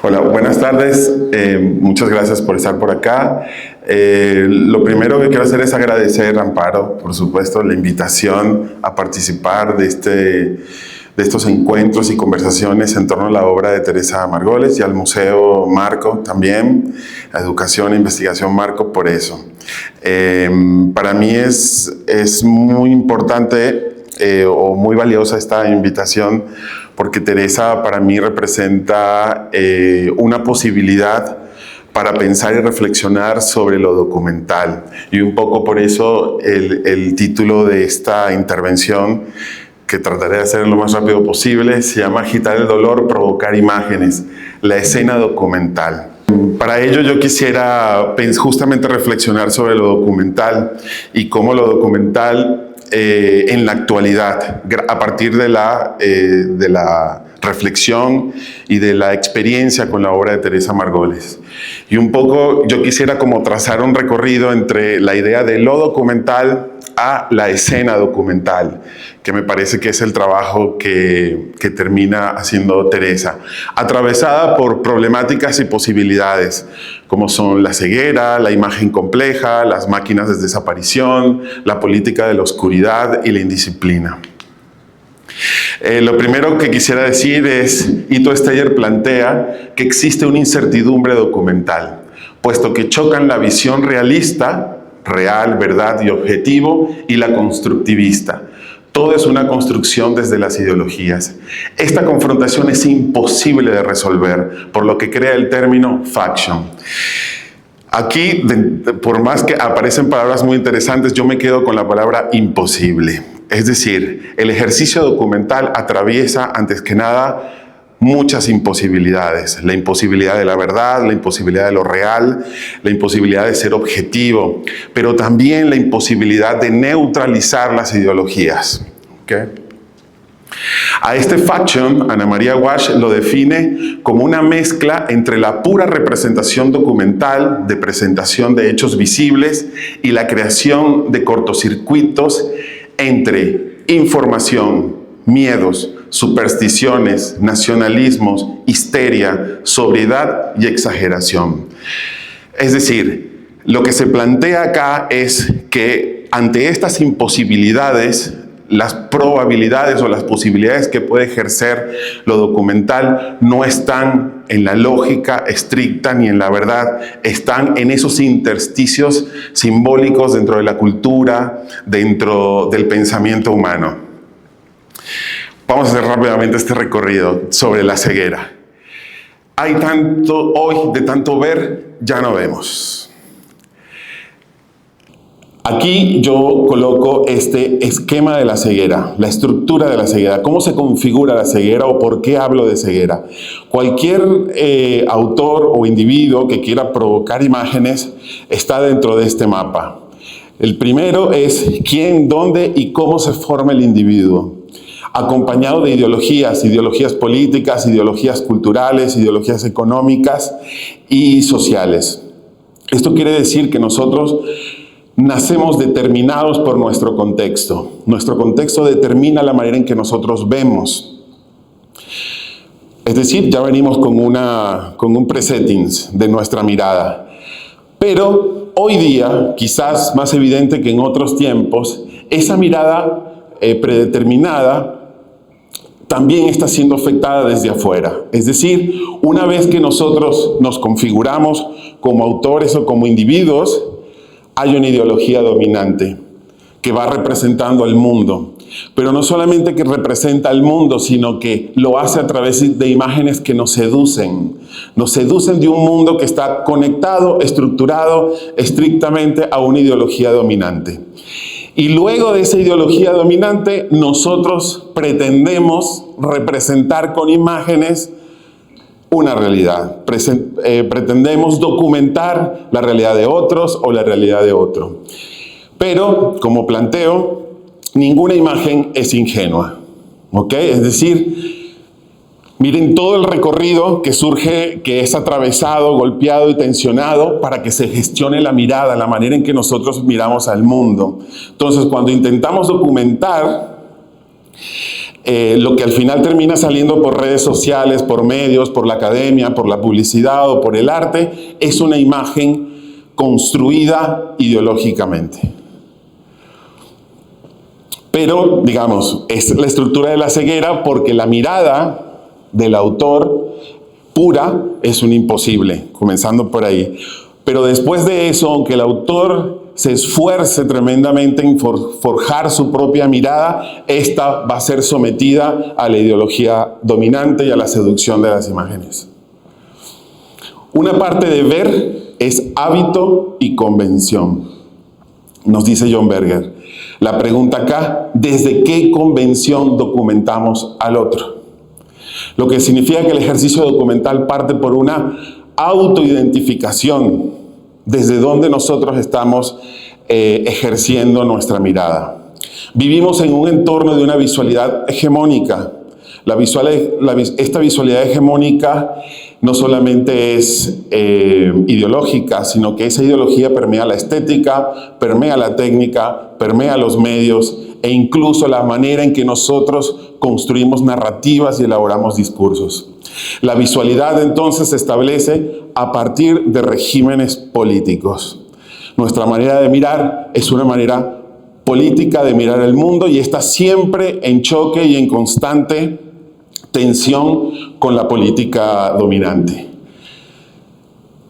Hola, buenas tardes. Muchas gracias por estar por acá. Lo primero que quiero hacer es agradecer, Amparo, por supuesto, la invitación a participar de estos encuentros y conversaciones en torno a la obra de Teresa Margoles, y al Museo Marco también, a Educación e Investigación Marco, por eso. Para mí es muy importante o muy valiosa esta invitación, porque Teresa para mí representa una posibilidad para pensar y reflexionar sobre lo documental. Y un poco por eso el título de esta intervención, que trataré de hacer lo más rápido posible, se llama Agitar el dolor, provocar imágenes, la escena documental. Para ello yo quisiera justamente reflexionar sobre lo documental y cómo lo documental en la actualidad, a partir de la reflexión y de la experiencia con la obra de Teresa Margoles. Y un poco yo quisiera como trazar un recorrido entre la idea de lo documental a la escena documental, que me parece que es el trabajo que termina haciendo Teresa, atravesada por problemáticas y posibilidades, como son la ceguera, la imagen compleja, las máquinas de desaparición, la política de la oscuridad y la indisciplina. Lo primero que quisiera decir es, Ito Steyer plantea que existe una incertidumbre documental, puesto que chocan la visión realista, real, verdad y objetivo, y la constructivista. Todo es una construcción desde las ideologías. Esta confrontación es imposible de resolver, por lo que crea el término faction. Aquí, por más que aparecen palabras muy interesantes, yo me quedo con la palabra imposible. Es decir, el ejercicio documental atraviesa, antes que nada, muchas imposibilidades. La imposibilidad de la verdad, la imposibilidad de lo real, la imposibilidad de ser objetivo, pero también la imposibilidad de neutralizar las ideologías. ¿Okay? A este faction, Ana María Walsh lo define como una mezcla entre la pura representación documental, de presentación de hechos visibles, y la creación de cortocircuitos entre información, miedos, supersticiones, nacionalismos, histeria, sobriedad y exageración. Es decir, lo que se plantea acá es que ante estas imposibilidades, las probabilidades o las posibilidades que puede ejercer lo documental no están en la lógica estricta ni en la verdad, están en esos intersticios simbólicos dentro de la cultura, dentro del pensamiento humano. Vamos a hacer rápidamente este recorrido sobre la ceguera. Hay tanto hoy, de tanto ver, ya no vemos. Aquí yo coloco este esquema de la ceguera, la estructura de la ceguera, cómo se configura la ceguera o por qué hablo de ceguera. Cualquier autor o individuo que quiera provocar imágenes está dentro de este mapa. El primero es quién, dónde y cómo se forma el individuo, acompañado de ideologías políticas, ideologías culturales, ideologías económicas y sociales. Esto quiere decir que nosotros nacemos determinados por nuestro contexto. Nuestro contexto determina la manera en que nosotros vemos. Es decir, ya venimos con un presettings de nuestra mirada. Pero hoy día, quizás más evidente que en otros tiempos, esa mirada predeterminada también está siendo afectada desde afuera. Es decir, una vez que nosotros nos configuramos como autores o como individuos, hay una ideología dominante que va representando al mundo. Pero no solamente que representa al mundo, sino que lo hace a través de imágenes que nos seducen. Nos seducen de un mundo que está conectado, estructurado estrictamente a una ideología dominante. Y luego de esa ideología dominante, nosotros pretendemos representar con imágenes una realidad. Pretendemos documentar la realidad de otros o la realidad de otro. Pero, como planteo, ninguna imagen es ingenua. ¿Ok? Es decir, miren todo el recorrido que surge, que es atravesado, golpeado y tensionado para que se gestione la mirada, la manera en que nosotros miramos al mundo. Entonces, cuando intentamos documentar, lo que al final termina saliendo por redes sociales, por medios, por la academia, por la publicidad o por el arte, es una imagen construida ideológicamente. Pero, digamos, es la estructura de la ceguera porque la mirada del autor pura es un imposible, comenzando por ahí. Pero después de eso, aunque el autor se esfuerce tremendamente en forjar su propia mirada, esta va a ser sometida a la ideología dominante y a la seducción de las imágenes. Una parte de ver es hábito y convención, nos dice John Berger. La pregunta acá, ¿desde qué convención documentamos al otro? Lo que significa que el ejercicio documental parte por una autoidentificación, desde donde nosotros estamos ejerciendo nuestra mirada. Vivimos en un entorno de una visualidad hegemónica. Esta visualidad hegemónica no solamente es ideológica, sino que esa ideología permea la estética, permea la técnica, permea los medios e incluso la manera en que nosotros construimos narrativas y elaboramos discursos. La visualidad entonces se establece a partir de regímenes políticos. Nuestra manera de mirar es una manera política de mirar el mundo y está siempre en choque y en constante tensión con la política dominante.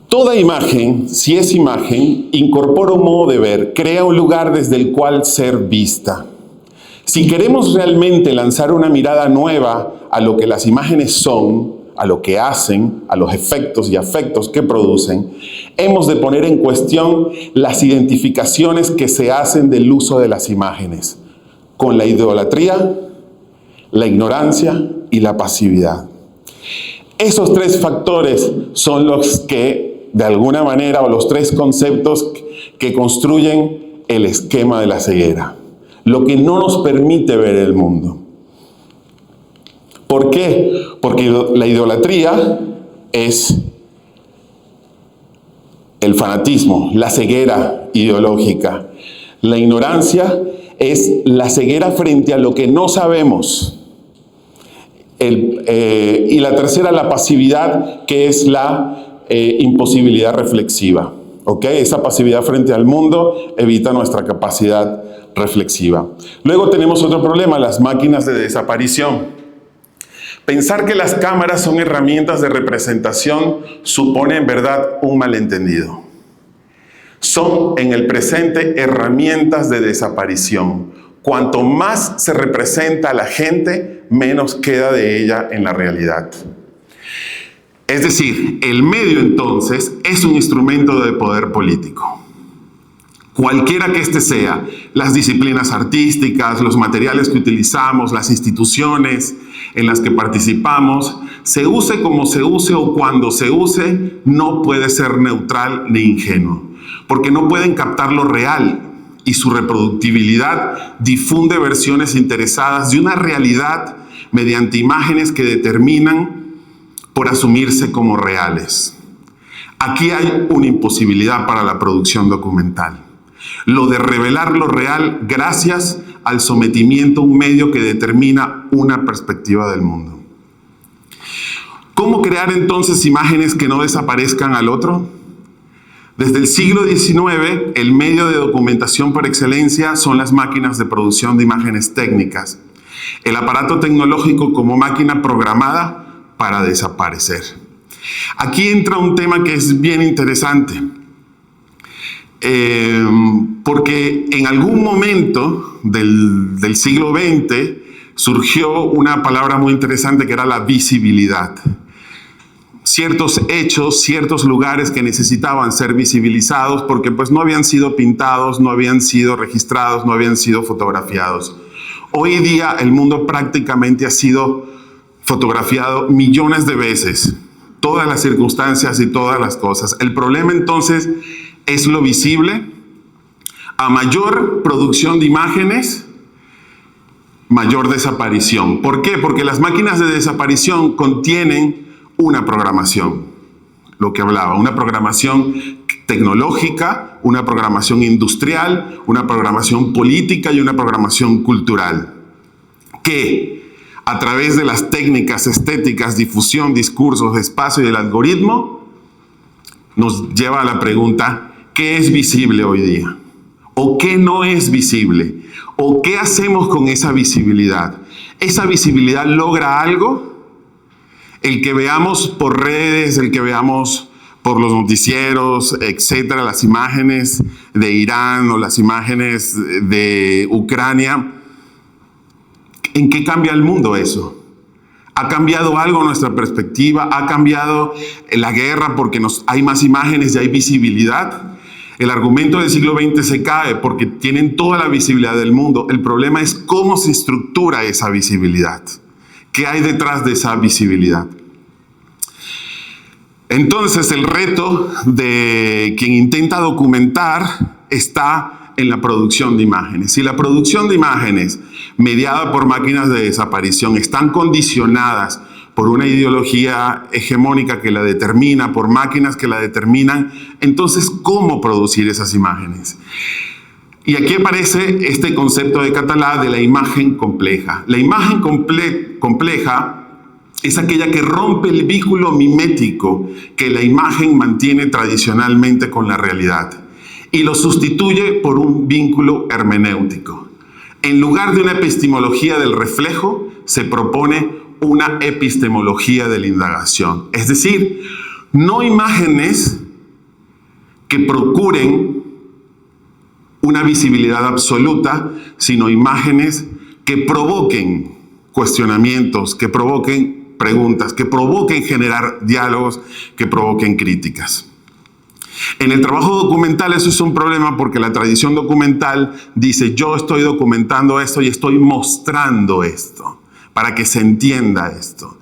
Toda imagen, si es imagen, incorpora un modo de ver, crea un lugar desde el cual ser vista. Si queremos realmente lanzar una mirada nueva a lo que las imágenes son, a lo que hacen, a los efectos y afectos que producen, hemos de poner en cuestión las identificaciones que se hacen del uso de las imágenes, con la idolatría, la ignorancia y la pasividad. Esos tres factores son los que, de alguna manera, o los tres conceptos que construyen el esquema de la ceguera. Lo que no nos permite ver el mundo. ¿Por qué? Porque la idolatría es el fanatismo, la ceguera ideológica. La ignorancia es la ceguera frente a lo que no sabemos. Y la tercera, la pasividad, que es la imposibilidad reflexiva. ¿Okay? Esa pasividad frente al mundo evita nuestra capacidad reflexiva. Luego tenemos otro problema, las máquinas de desaparición. Pensar que las cámaras son herramientas de representación supone en verdad un malentendido. Son en el presente herramientas de desaparición. Cuanto más se representa a la gente, menos queda de ella en la realidad. Es decir, el medio entonces es un instrumento de poder político. Cualquiera que éste sea, las disciplinas artísticas, los materiales que utilizamos, las instituciones en las que participamos, se use como se use o cuando se use, no puede ser neutral ni ingenuo, porque no pueden captar lo real y su reproductibilidad difunde versiones interesadas de una realidad mediante imágenes que determinan por asumirse como reales. Aquí hay una imposibilidad para la producción documental. Lo de revelar lo real gracias al sometimiento a un medio que determina una perspectiva del mundo. ¿Cómo crear entonces imágenes que no desaparezcan al otro? Desde el siglo XIX, el medio de documentación por excelencia son las máquinas de producción de imágenes técnicas. El aparato tecnológico como máquina programada para desaparecer. Aquí entra un tema que es bien interesante. Porque en algún momento del siglo XX surgió una palabra muy interesante que era la visibilidad. Ciertos hechos, ciertos lugares que necesitaban ser visibilizados porque pues no habían sido pintados, no habían sido registrados, no habían sido fotografiados. Hoy día el mundo prácticamente ha sido fotografiado millones de veces, todas las circunstancias y todas las cosas. El problema entonces es lo visible. A mayor producción de imágenes, mayor desaparición. ¿Por qué? Porque las máquinas de desaparición contienen una programación, lo que hablaba, una programación tecnológica, una programación industrial, una programación política y una programación cultural, que a través de las técnicas estéticas, difusión, discursos, espacio y el algoritmo, nos lleva a la pregunta, ¿qué es visible hoy día? ¿O qué no es visible? ¿O qué hacemos con esa visibilidad? ¿Esa visibilidad logra algo? El que veamos por redes, el que veamos por los noticieros, etcétera, las imágenes de Irán o las imágenes de Ucrania, ¿en qué cambia el mundo eso? ¿Ha cambiado algo nuestra perspectiva? ¿Ha cambiado la guerra porque hay más imágenes y hay visibilidad? El argumento del siglo XX se cae porque tienen toda la visibilidad del mundo. El problema es cómo se estructura esa visibilidad. ¿Qué hay detrás de esa visibilidad? Entonces, el reto de quien intenta documentar está en la producción de imágenes. Si la producción de imágenes mediada por máquinas de desaparición están condicionadas por una ideología hegemónica que la determina, por máquinas que la determinan, entonces, ¿cómo producir esas imágenes? Y aquí aparece este concepto de Català de la imagen compleja. La imagen compleja es aquella que rompe el vínculo mimético que la imagen mantiene tradicionalmente con la realidad y lo sustituye por un vínculo hermenéutico. En lugar de una epistemología del reflejo, se propone una epistemología de la indagación. Es decir, no imágenes que procuren una visibilidad absoluta, sino imágenes que provoquen cuestionamientos, que provoquen preguntas, que provoquen generar diálogos, que provoquen críticas. En el trabajo documental eso es un problema porque la tradición documental dice yo estoy documentando esto y estoy mostrando esto para que se entienda esto.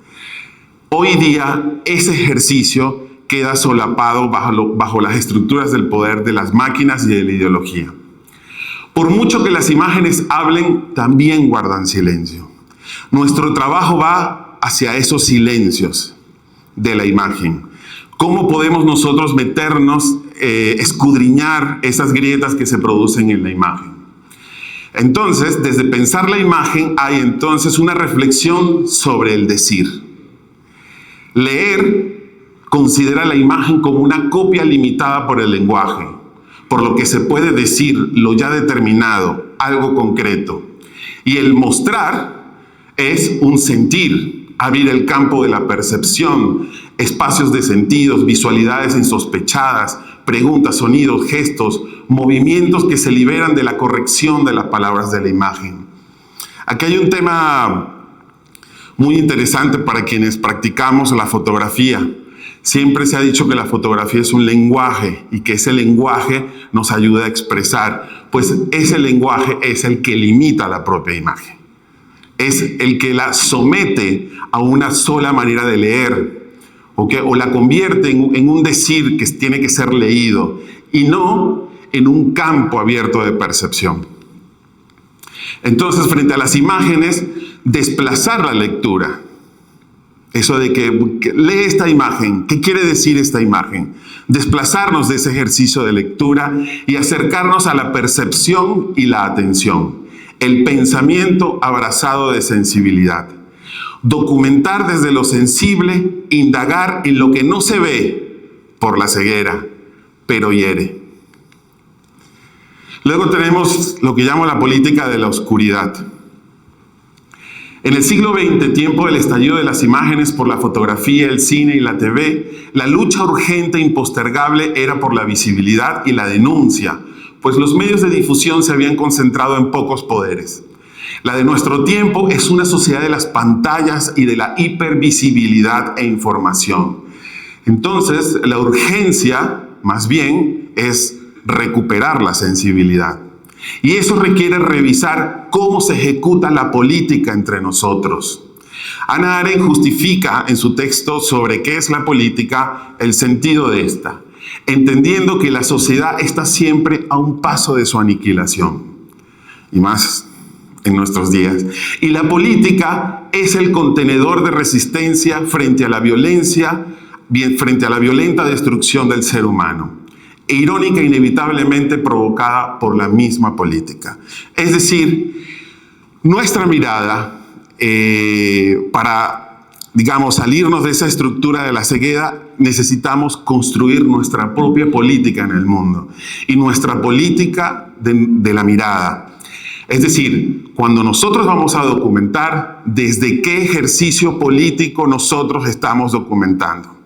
Hoy día ese ejercicio queda solapado bajo las estructuras del poder de las máquinas y de la ideología. Por mucho que las imágenes hablen, también guardan silencio. Nuestro trabajo va hacia esos silencios de la imagen. ¿Cómo podemos nosotros meternos, escudriñar esas grietas que se producen en la imagen? Entonces, desde pensar la imagen hay entonces una reflexión sobre el decir. Leer considera la imagen como una copia limitada por el lenguaje, por lo que se puede decir lo ya determinado, algo concreto. Y el mostrar es un sentir, abrir el campo de la percepción, espacios de sentidos, visualidades insospechadas, preguntas, sonidos, gestos, movimientos que se liberan de la corrección de las palabras de la imagen. Aquí hay un tema muy interesante para quienes practicamos la fotografía. Siempre se ha dicho que la fotografía es un lenguaje y que ese lenguaje nos ayuda a expresar, pues ese lenguaje es el que limita la propia imagen. Es el que la somete a una sola manera de leer, o la convierte en un decir que tiene que ser leído y no en un campo abierto de percepción. Entonces, frente a las imágenes, desplazar la lectura. Eso de que lee esta imagen, ¿qué quiere decir esta imagen? Desplazarnos de ese ejercicio de lectura y acercarnos a la percepción y la atención. El pensamiento abrazado de sensibilidad. Documentar desde lo sensible, indagar en lo que no se ve por la ceguera, pero hiere. Luego tenemos lo que llamo la política de la oscuridad. En el siglo XX, tiempo del estallido de las imágenes por la fotografía, el cine y la TV, la lucha urgente e impostergable era por la visibilidad y la denuncia, pues los medios de difusión se habían concentrado en pocos poderes. La de nuestro tiempo es una sociedad de las pantallas y de la hipervisibilidad e información. Entonces, la urgencia, más bien, es recuperar la sensibilidad. Y eso requiere revisar cómo se ejecuta la política entre nosotros. Hannah Arendt justifica en su texto sobre qué es la política el sentido de esta, entendiendo que la sociedad está siempre a un paso de su aniquilación, y más en nuestros días. Y la política es el contenedor de resistencia frente a la violencia, frente a la violenta destrucción del ser humano, e irónica e inevitablemente provocada por la misma política. Es decir, nuestra mirada para, digamos, salirnos de esa estructura de la ceguera, necesitamos construir nuestra propia política en el mundo y nuestra política de la mirada. Es decir, cuando nosotros vamos a documentar, ¿desde qué ejercicio político nosotros estamos documentando?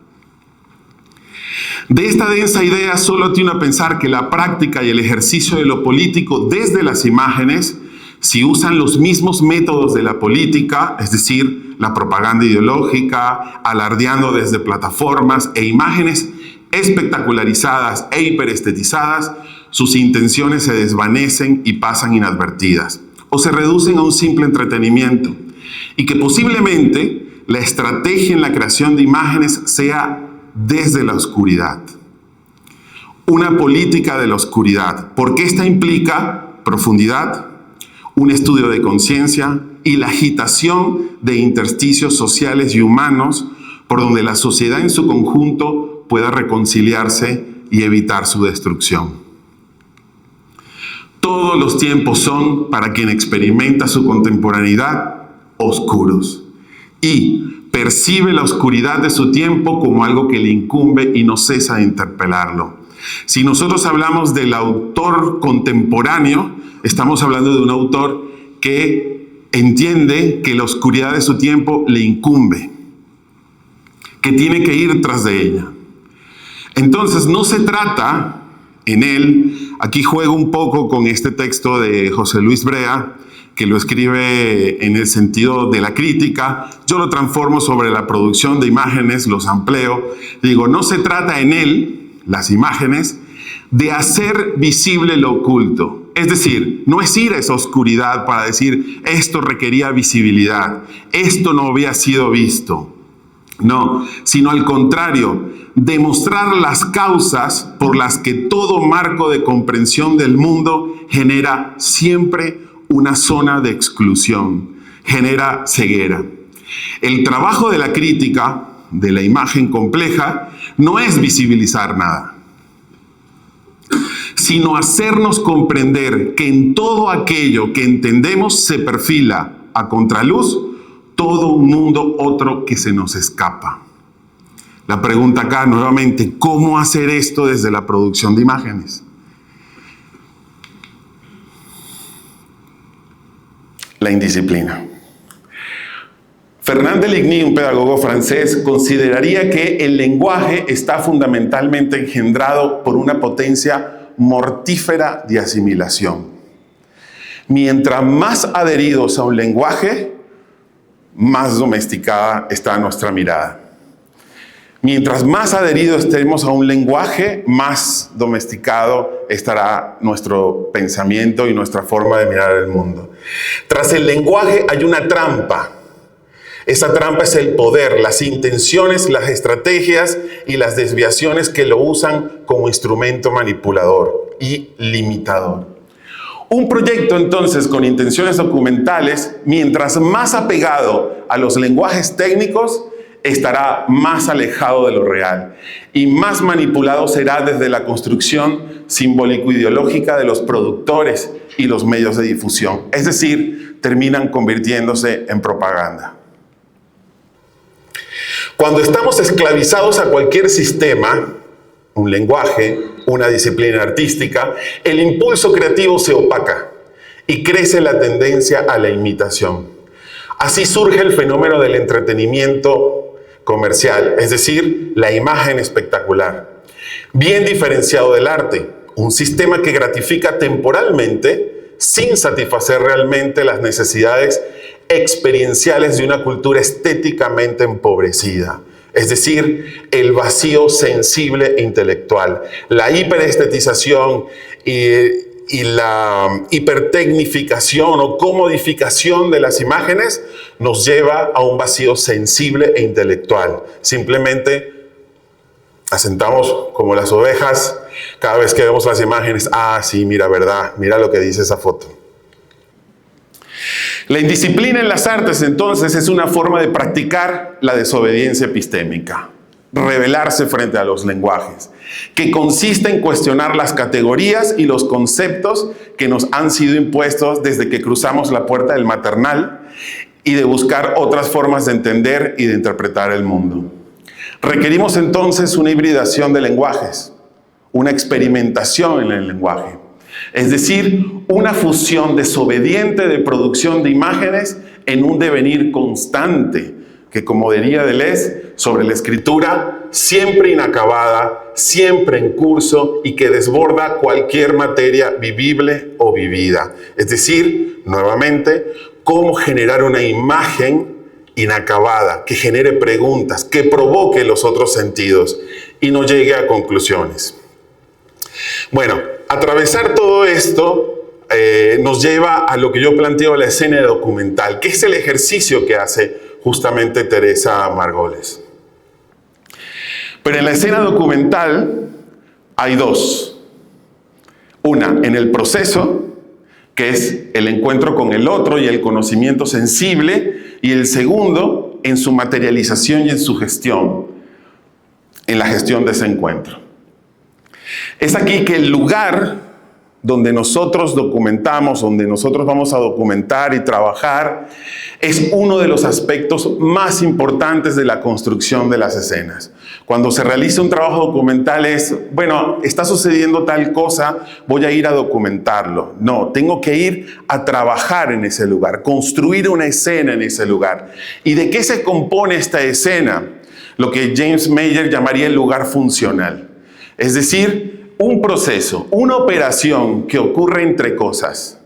De esta densa idea solo tiene a pensar que la práctica y el ejercicio de lo político desde las imágenes, si usan los mismos métodos de la política, es decir, la propaganda ideológica, alardeando desde plataformas e imágenes espectacularizadas e hiperestetizadas, sus intenciones se desvanecen y pasan inadvertidas, o se reducen a un simple entretenimiento, y que posiblemente la estrategia en la creación de imágenes sea desde la oscuridad. Una política de la oscuridad, porque esta implica profundidad, un estudio de conciencia y la agitación de intersticios sociales y humanos por donde la sociedad en su conjunto pueda reconciliarse y evitar su destrucción. Todos los tiempos son, para quien experimenta su contemporaneidad, oscuros y percibe la oscuridad de su tiempo como algo que le incumbe y no cesa de interpelarlo. Si nosotros hablamos del autor contemporáneo, estamos hablando de un autor que entiende que la oscuridad de su tiempo le incumbe, que tiene que ir tras de ella. Entonces no se trata en él, aquí juego un poco con este texto de José Luis Brea, que lo escribe en el sentido de la crítica, yo lo transformo sobre la producción de imágenes, los amplío. Digo, no se trata en él, las imágenes, de hacer visible lo oculto. Es decir, no es ir a esa oscuridad para decir, esto requería visibilidad, esto no había sido visto. No, sino al contrario, demostrar las causas por las que todo marco de comprensión del mundo genera siempre una zona de exclusión, genera ceguera. El trabajo de la crítica, de la imagen compleja, no es visibilizar nada, sino hacernos comprender que en todo aquello que entendemos se perfila a contraluz todo un mundo otro que se nos escapa. La pregunta acá nuevamente, ¿cómo hacer esto desde la producción de imágenes? La indisciplina. Fernand de Ligny, un pedagogo francés, consideraría que el lenguaje está fundamentalmente engendrado por una potencia mortífera de asimilación. Mientras más adheridos a un lenguaje, más domesticada está nuestra mirada. Mientras más adheridos estemos a un lenguaje, más domesticado estará nuestro pensamiento y nuestra forma de mirar el mundo. Tras el lenguaje hay una trampa. Esa trampa es el poder, las intenciones, las estrategias y las desviaciones que lo usan como instrumento manipulador y limitador. Un proyecto entonces con intenciones documentales, mientras más apegado a los lenguajes técnicos, estará más alejado de lo real y más manipulado será desde la construcción simbólico-ideológica de los productores y los medios de difusión. Es decir, terminan convirtiéndose en propaganda. Cuando estamos esclavizados a cualquier sistema, un lenguaje, una disciplina artística, el impulso creativo se opaca y crece la tendencia a la imitación. Así surge el fenómeno del entretenimiento comercial, es decir, la imagen espectacular, bien diferenciado del arte, un sistema que gratifica temporalmente sin satisfacer realmente las necesidades experienciales de una cultura estéticamente empobrecida. Es decir, el vacío sensible e intelectual, la hiperestetización y la hipertecnificación o comodificación de las imágenes nos lleva a un vacío sensible e intelectual. Simplemente asentamos como las ovejas cada vez que vemos las imágenes. Ah, sí, mira, verdad, mira lo que dice esa foto. La indisciplina en las artes, entonces, es una forma de practicar la desobediencia epistémica, rebelarse frente a los lenguajes, que consiste en cuestionar las categorías y los conceptos que nos han sido impuestos desde que cruzamos la puerta del maternal y de buscar otras formas de entender y de interpretar el mundo. Requerimos entonces una hibridación de lenguajes, una experimentación en el lenguaje, es decir, una fusión desobediente de producción de imágenes en un devenir constante, que como diría Deleuze sobre la escritura, siempre inacabada, siempre en curso y que desborda cualquier materia vivible o vivida. Es decir, nuevamente, cómo generar una imagen inacabada, que genere preguntas, que provoque los otros sentidos y no llegue a conclusiones. Bueno, atravesar todo esto nos lleva a lo que yo planteo la escena documental, que es el ejercicio que hace justamente Teresa Margolis. Pero en la escena documental hay dos. Una, en el proceso, que es el encuentro con el otro y el conocimiento sensible, y el segundo, en su materialización y en su gestión, en la gestión de ese encuentro. Es aquí que el lugar donde nosotros documentamos, donde nosotros vamos a documentar y trabajar, es uno de los aspectos más importantes de la construcción de las escenas. Cuando se realiza un trabajo documental es, bueno, está sucediendo tal cosa, voy a ir a documentarlo. No, tengo que ir a trabajar en ese lugar, construir una escena en ese lugar. ¿Y de qué se compone esta escena? Lo que James Mayer llamaría el lugar funcional. Es decir, un proceso, una operación que ocurre entre cosas.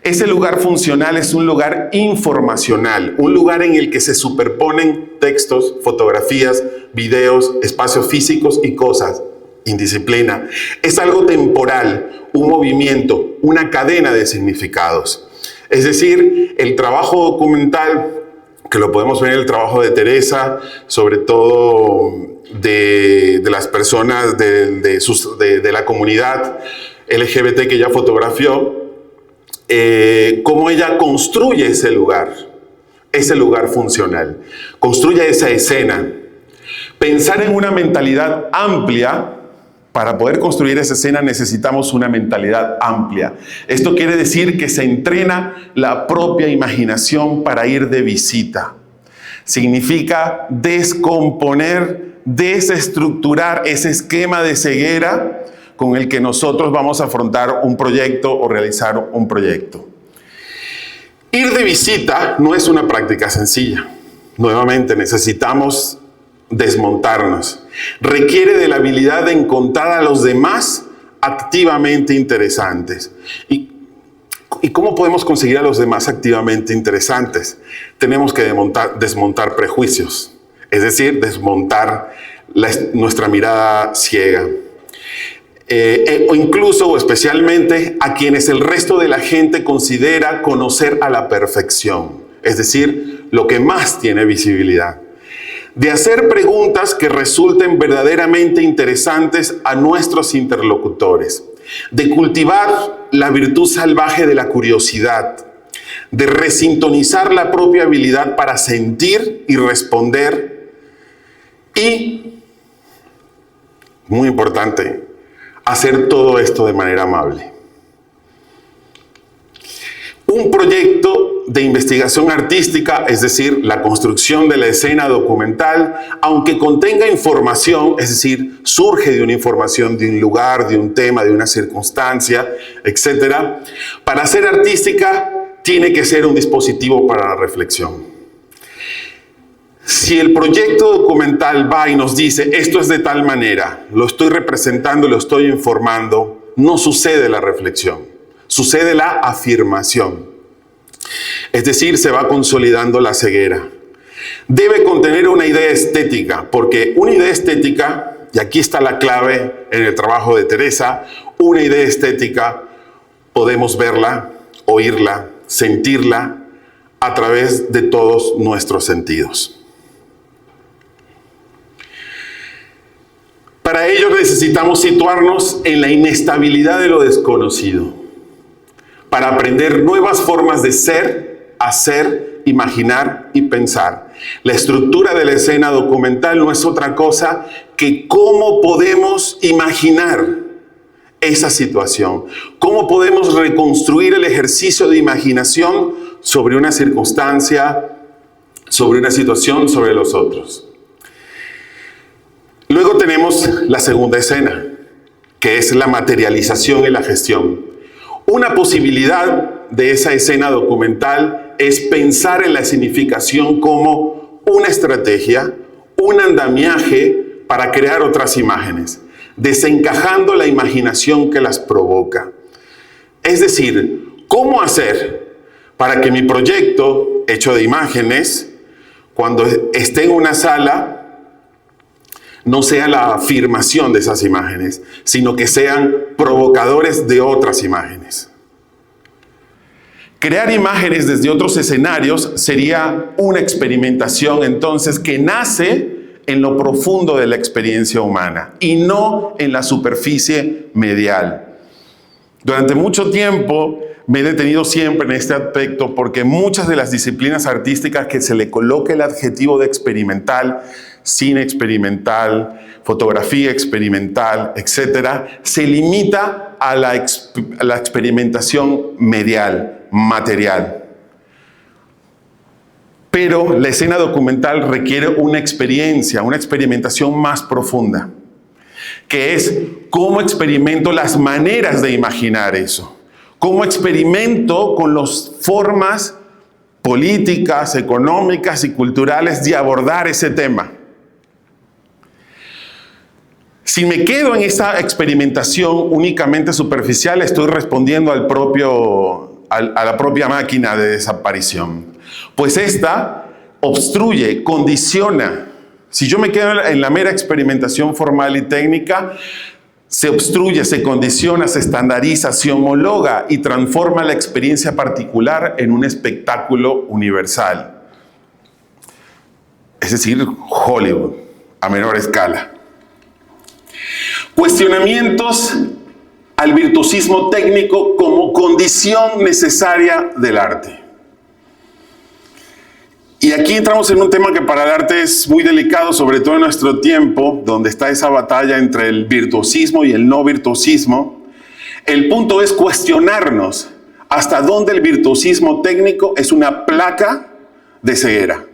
Ese lugar funcional es un lugar informacional, un lugar en el que se superponen textos, fotografías, videos, espacios físicos y cosas. Indisciplina. Es algo temporal, un movimiento, una cadena de significados. Es decir, el trabajo documental, que lo podemos ver en el trabajo de Teresa, sobre todo de las personas de la comunidad LGBT que ella fotografió, cómo ella construye ese lugar funcional, construye esa escena. Pensar en una mentalidad amplia, para poder construir esa escena necesitamos una mentalidad amplia. Esto quiere decir que se entrena la propia imaginación para ir de visita. Significa descomponer, desestructurar ese esquema de ceguera con el que nosotros vamos a afrontar un proyecto o realizar un proyecto. Ir de visita no es una práctica sencilla. Nuevamente necesitamos desmontarnos. Requiere de la habilidad de encontrar a los demás activamente interesantes. ¿Y cómo podemos conseguir a los demás activamente interesantes? Tenemos que desmontar prejuicios, es decir, desmontar nuestra mirada ciega. O incluso o especialmente a quienes el resto de la gente considera conocer a la perfección, es decir, lo que más tiene visibilidad. De hacer preguntas que resulten verdaderamente interesantes a nuestros interlocutores, de cultivar la virtud salvaje de la curiosidad, de resintonizar la propia habilidad para sentir y responder y, muy importante, hacer todo esto de manera amable. Un proyecto de investigación artística, es decir, la construcción de la escena documental, aunque contenga información, es decir, surge de una información, de un lugar, de un tema, de una circunstancia, etc., para ser artística tiene que ser un dispositivo para la reflexión. Si el proyecto documental va y nos dice, esto es de tal manera, lo estoy representando, lo estoy informando, no sucede la reflexión, sucede la afirmación. Es decir, se va consolidando la ceguera. Debe contener una idea estética, porque una idea estética, y aquí está la clave en el trabajo de Teresa, una idea estética podemos verla, oírla, sentirla a través de todos nuestros sentidos. Para ello necesitamos situarnos en la inestabilidad de lo desconocido, para aprender nuevas formas de ser, hacer, imaginar y pensar. La estructura de la escena documental no es otra cosa que cómo podemos imaginar esa situación, cómo podemos reconstruir el ejercicio de imaginación sobre una circunstancia, sobre una situación, sobre los otros. Luego tenemos la segunda escena, que es la materialización y la gestión. Una posibilidad de esa escena documental es pensar en la significación como una estrategia, un andamiaje para crear otras imágenes, desencajando la imaginación que las provoca. Es decir, ¿cómo hacer para que mi proyecto hecho de imágenes, cuando esté en una sala, no sea la afirmación de esas imágenes, sino que sean provocadores de otras imágenes? Crear imágenes desde otros escenarios sería una experimentación, entonces, que nace en lo profundo de la experiencia humana y no en la superficie medial. Durante mucho tiempo me he detenido siempre en este aspecto porque muchas de las disciplinas artísticas que se le coloca el adjetivo de experimental, cine experimental, fotografía experimental, etc., se limita a la experimentación medial, material. Pero la escena documental requiere una experiencia, una experimentación más profunda, que es cómo experimento las maneras de imaginar eso, cómo experimento con las formas políticas, económicas y culturales de abordar ese tema. Si me quedo en esa experimentación únicamente superficial, estoy respondiendo a la propia máquina de desaparición. Pues esta obstruye, condiciona. Si yo me quedo en la mera experimentación formal y técnica, se obstruye, se condiciona, se estandariza, se homologa y transforma la experiencia particular en un espectáculo universal. Es decir, Hollywood, a menor escala. Cuestionamientos al virtuosismo técnico como condición necesaria del arte. Y aquí entramos en un tema que para el arte es muy delicado, sobre todo en nuestro tiempo, donde está esa batalla entre el virtuosismo y el no virtuosismo. El punto es cuestionarnos hasta dónde el virtuosismo técnico es una placa de ceguera.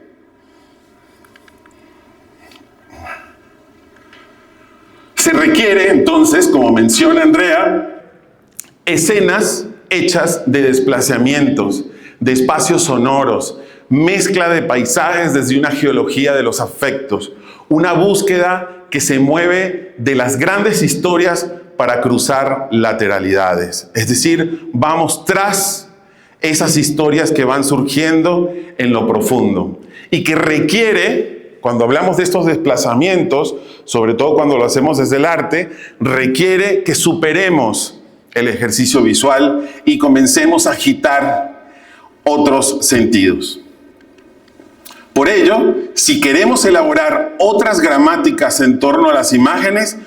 Se requiere entonces, como menciona Andrea, escenas hechas de desplazamientos, de espacios sonoros, mezcla de paisajes desde una geología de los afectos, una búsqueda que se mueve de las grandes historias para cruzar lateralidades. Es decir, vamos tras esas historias que van surgiendo en lo profundo y que requiere, cuando hablamos de estos desplazamientos, sobre todo cuando lo hacemos desde el arte, requiere que superemos el ejercicio visual y comencemos a agitar otros sentidos. Por ello, si queremos elaborar otras gramáticas en torno a las imágenes,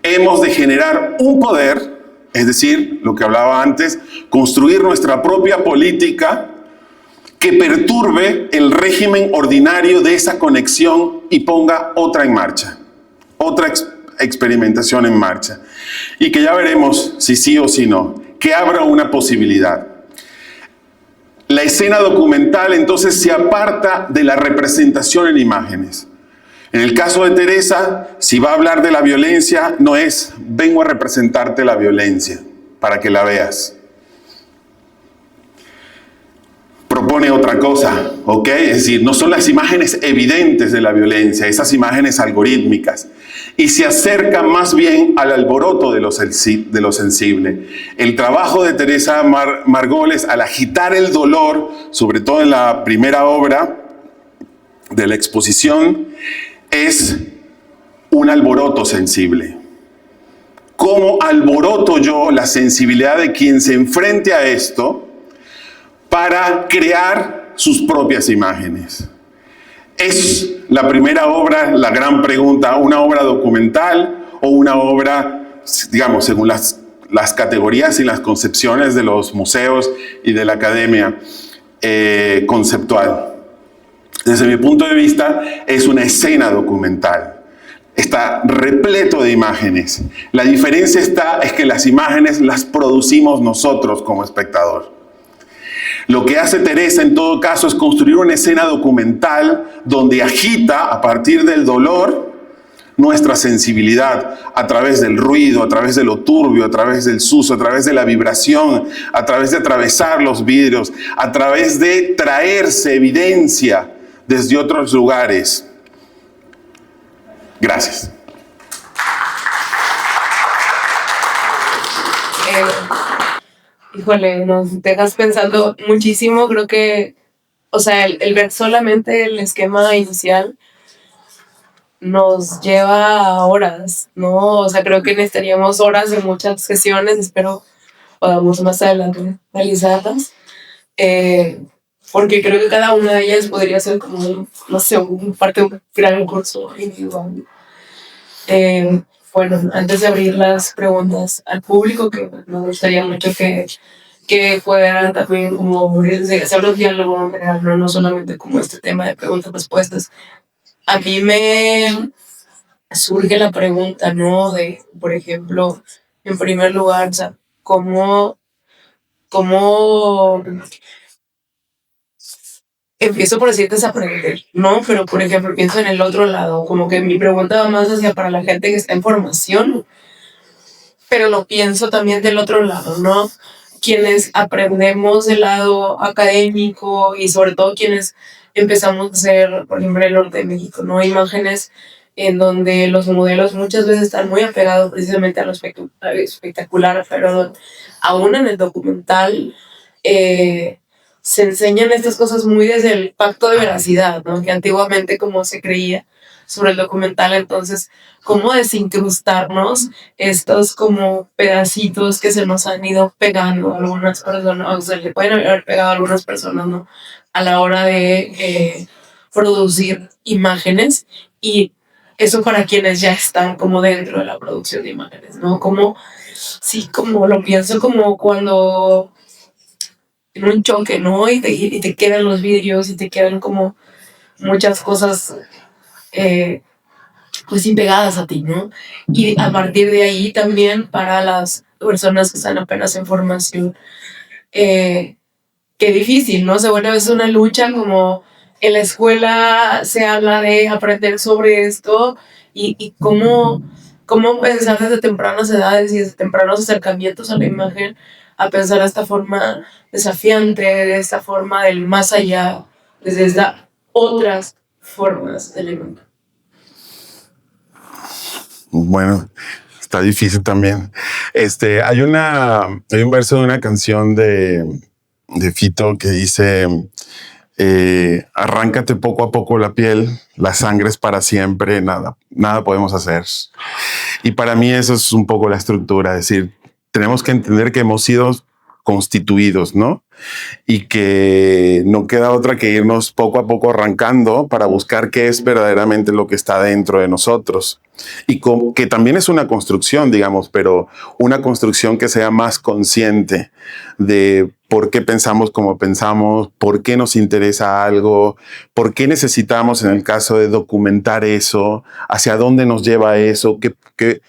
hemos de generar un poder, es decir, lo que hablaba antes, construir nuestra propia política que perturbe el régimen ordinario de esa conexión y ponga otra en marcha, otra experimentación en marcha. Y que ya veremos si sí o si no, que abra una posibilidad. La escena documental entonces se aparta de la representación en imágenes. En el caso de Teresa, si va a hablar de la violencia, no es vengo a representarte la violencia para que la veas. Propone otra cosa, ¿ok? Es decir, no son las imágenes evidentes de la violencia, esas imágenes algorítmicas. Y se acerca más bien al alboroto de lo sensible. El trabajo de Teresa Margolles al agitar el dolor, sobre todo en la primera obra de la exposición, es un alboroto sensible. ¿Cómo alboroto yo la sensibilidad de quien se enfrente a esto para crear sus propias imágenes? ¿Es la primera obra, la gran pregunta, una obra documental o una obra, digamos, según las categorías y las concepciones de los museos y de la academia conceptual? Desde mi punto de vista, es una escena documental. Está repleto de imágenes. La diferencia es que las imágenes las producimos nosotros como espectador. Lo que hace Teresa en todo caso es construir una escena documental donde agita a partir del dolor nuestra sensibilidad a través del ruido, a través de lo turbio, a través del sucio, a través de la vibración, a través de atravesar los vidrios, a través de traerse evidencia desde otros lugares. Gracias. Híjole, nos dejas pensando muchísimo. Creo que, o sea, el ver solamente el esquema inicial nos lleva a horas, ¿no? O sea, creo que necesitaríamos horas de muchas sesiones. Espero podamos más adelante realizarlas. Porque creo que cada una de ellas podría ser como, no sé, parte de un gran curso individual. Bueno, antes de abrir las preguntas al público, que me gustaría mucho que fueran también como se habla un diálogo en general, no solamente como este tema de preguntas-respuestas. A mí me surge la pregunta, ¿no? De, por ejemplo, en primer lugar, o sea, ¿cómo empiezo por decir desaprender, ¿no? Pero, por ejemplo, pienso en el otro lado, como que mi pregunta va más hacia para la gente que está en formación, pero lo pienso también del otro lado, ¿no? Quienes aprendemos del lado académico y sobre todo quienes empezamos a hacer, por ejemplo, en el norte de México, ¿no? Imágenes en donde los modelos muchas veces están muy apegados precisamente a lo espectacular, pero aún en el documental se enseñan estas cosas muy desde el pacto de veracidad, ¿no? Que antiguamente como se creía sobre el documental, entonces, cómo desincrustarnos estos como pedacitos que se nos han ido pegando a algunas personas, o se le pueden haber pegado a algunas personas, ¿no? A la hora de producir imágenes, y eso para quienes ya están como dentro de la producción de imágenes, ¿no? Como, sí, como lo pienso como cuando en un choque, ¿no? Y te quedan los vidrios y te quedan como muchas cosas pues impegadas a ti, ¿no? Y a partir de ahí también para las personas que están apenas en formación, qué difícil, ¿no? Se vuelve a veces una lucha, como en la escuela se habla de aprender sobre esto y cómo pensar desde tempranas edades y desde tempranos acercamientos a la imagen, a pensar de esta forma desafiante, de esta forma del más allá, desde estas otras formas de la imagen. Bueno, está difícil también. Hay un verso de una canción de Fito que dice: arráncate poco a poco la piel, la sangre es para siempre, nada podemos hacer. Y para mí eso es un poco la estructura, es decir, tenemos que entender que hemos sido constituidos, ¿no? Y que no queda otra que irnos poco a poco arrancando para buscar qué es verdaderamente lo que está dentro de nosotros. Y que también es una construcción, digamos, pero una construcción que sea más consciente de por qué pensamos como pensamos, por qué nos interesa algo, por qué necesitamos, en el caso de documentar eso, hacia dónde nos lleva eso, qué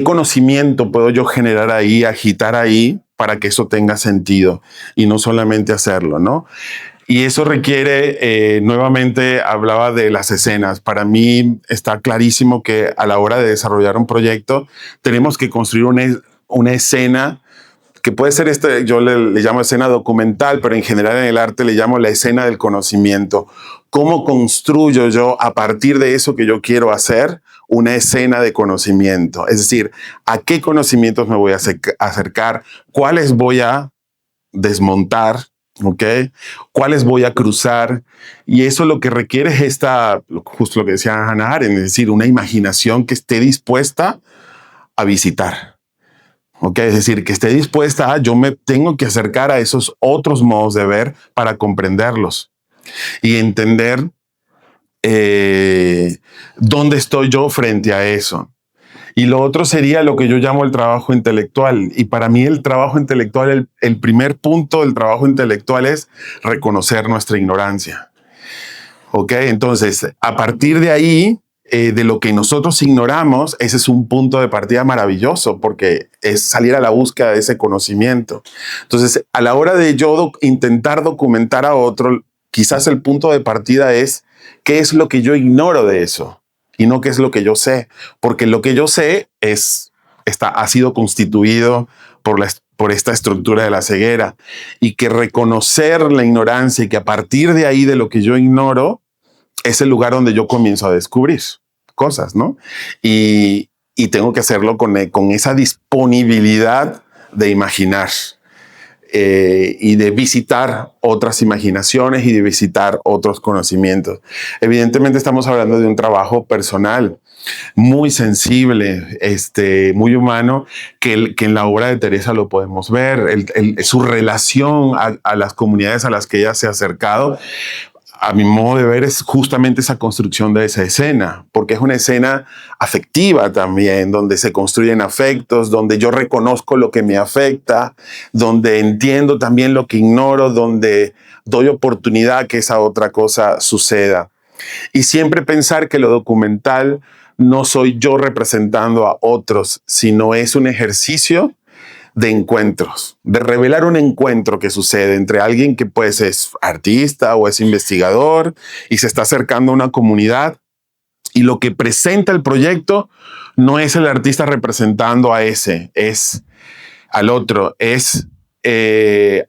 conocimiento puedo yo generar ahí, agitar ahí, para que eso tenga sentido y no solamente hacerlo, ¿no? Y eso requiere, nuevamente hablaba de las escenas. Para mí está clarísimo que a la hora de desarrollar un proyecto tenemos que construir una escena que puede ser yo le llamo escena documental, pero en general en el arte le llamo la escena del conocimiento. ¿Cómo construyo yo a partir de eso que yo quiero hacer una escena de conocimiento? Es decir, ¿a qué conocimientos me voy a acercar? ¿Cuáles voy a desmontar? ¿Ok? ¿Cuáles voy a cruzar? Y eso lo que requiere es justo lo que decía Hannah Arendt, es decir, una imaginación que esté dispuesta a visitar. ¿Ok? Es decir, que esté dispuesta a, yo me tengo que acercar a esos otros modos de ver para comprenderlos y entender dónde estoy yo frente a eso. Y lo otro sería lo que yo llamo el trabajo intelectual. Y para mí el trabajo intelectual, el primer punto del trabajo intelectual es reconocer nuestra ignorancia. ¿Ok? Entonces, a partir de ahí, de lo que nosotros ignoramos, ese es un punto de partida maravilloso, porque es salir a la búsqueda de ese conocimiento. Entonces, a la hora de yo intentar documentar a otro, quizás el punto de partida es qué es lo que yo ignoro de eso y no qué es lo que yo sé, porque lo que yo sé ha sido constituido por esta estructura de la ceguera, y que reconocer la ignorancia y que a partir de ahí, de lo que yo ignoro, es el lugar donde yo comienzo a descubrir cosas, ¿no? Y tengo que hacerlo con esa disponibilidad de imaginar y de visitar otras imaginaciones y de visitar otros conocimientos. Evidentemente estamos hablando de un trabajo personal, muy sensible, muy humano, que en la obra de Teresa lo podemos ver, su relación a las comunidades a las que ella se ha acercado. A mi modo de ver, es justamente esa construcción de esa escena, porque es una escena afectiva también, donde se construyen afectos, donde yo reconozco lo que me afecta, donde entiendo también lo que ignoro, donde doy oportunidad que esa otra cosa suceda. Y siempre pensar que lo documental no soy yo representando a otros, sino es un ejercicio de encuentros, de revelar un encuentro que sucede entre alguien que pues es artista o es investigador y se está acercando a una comunidad, y lo que presenta el proyecto no es el artista representando a ese, es al otro, es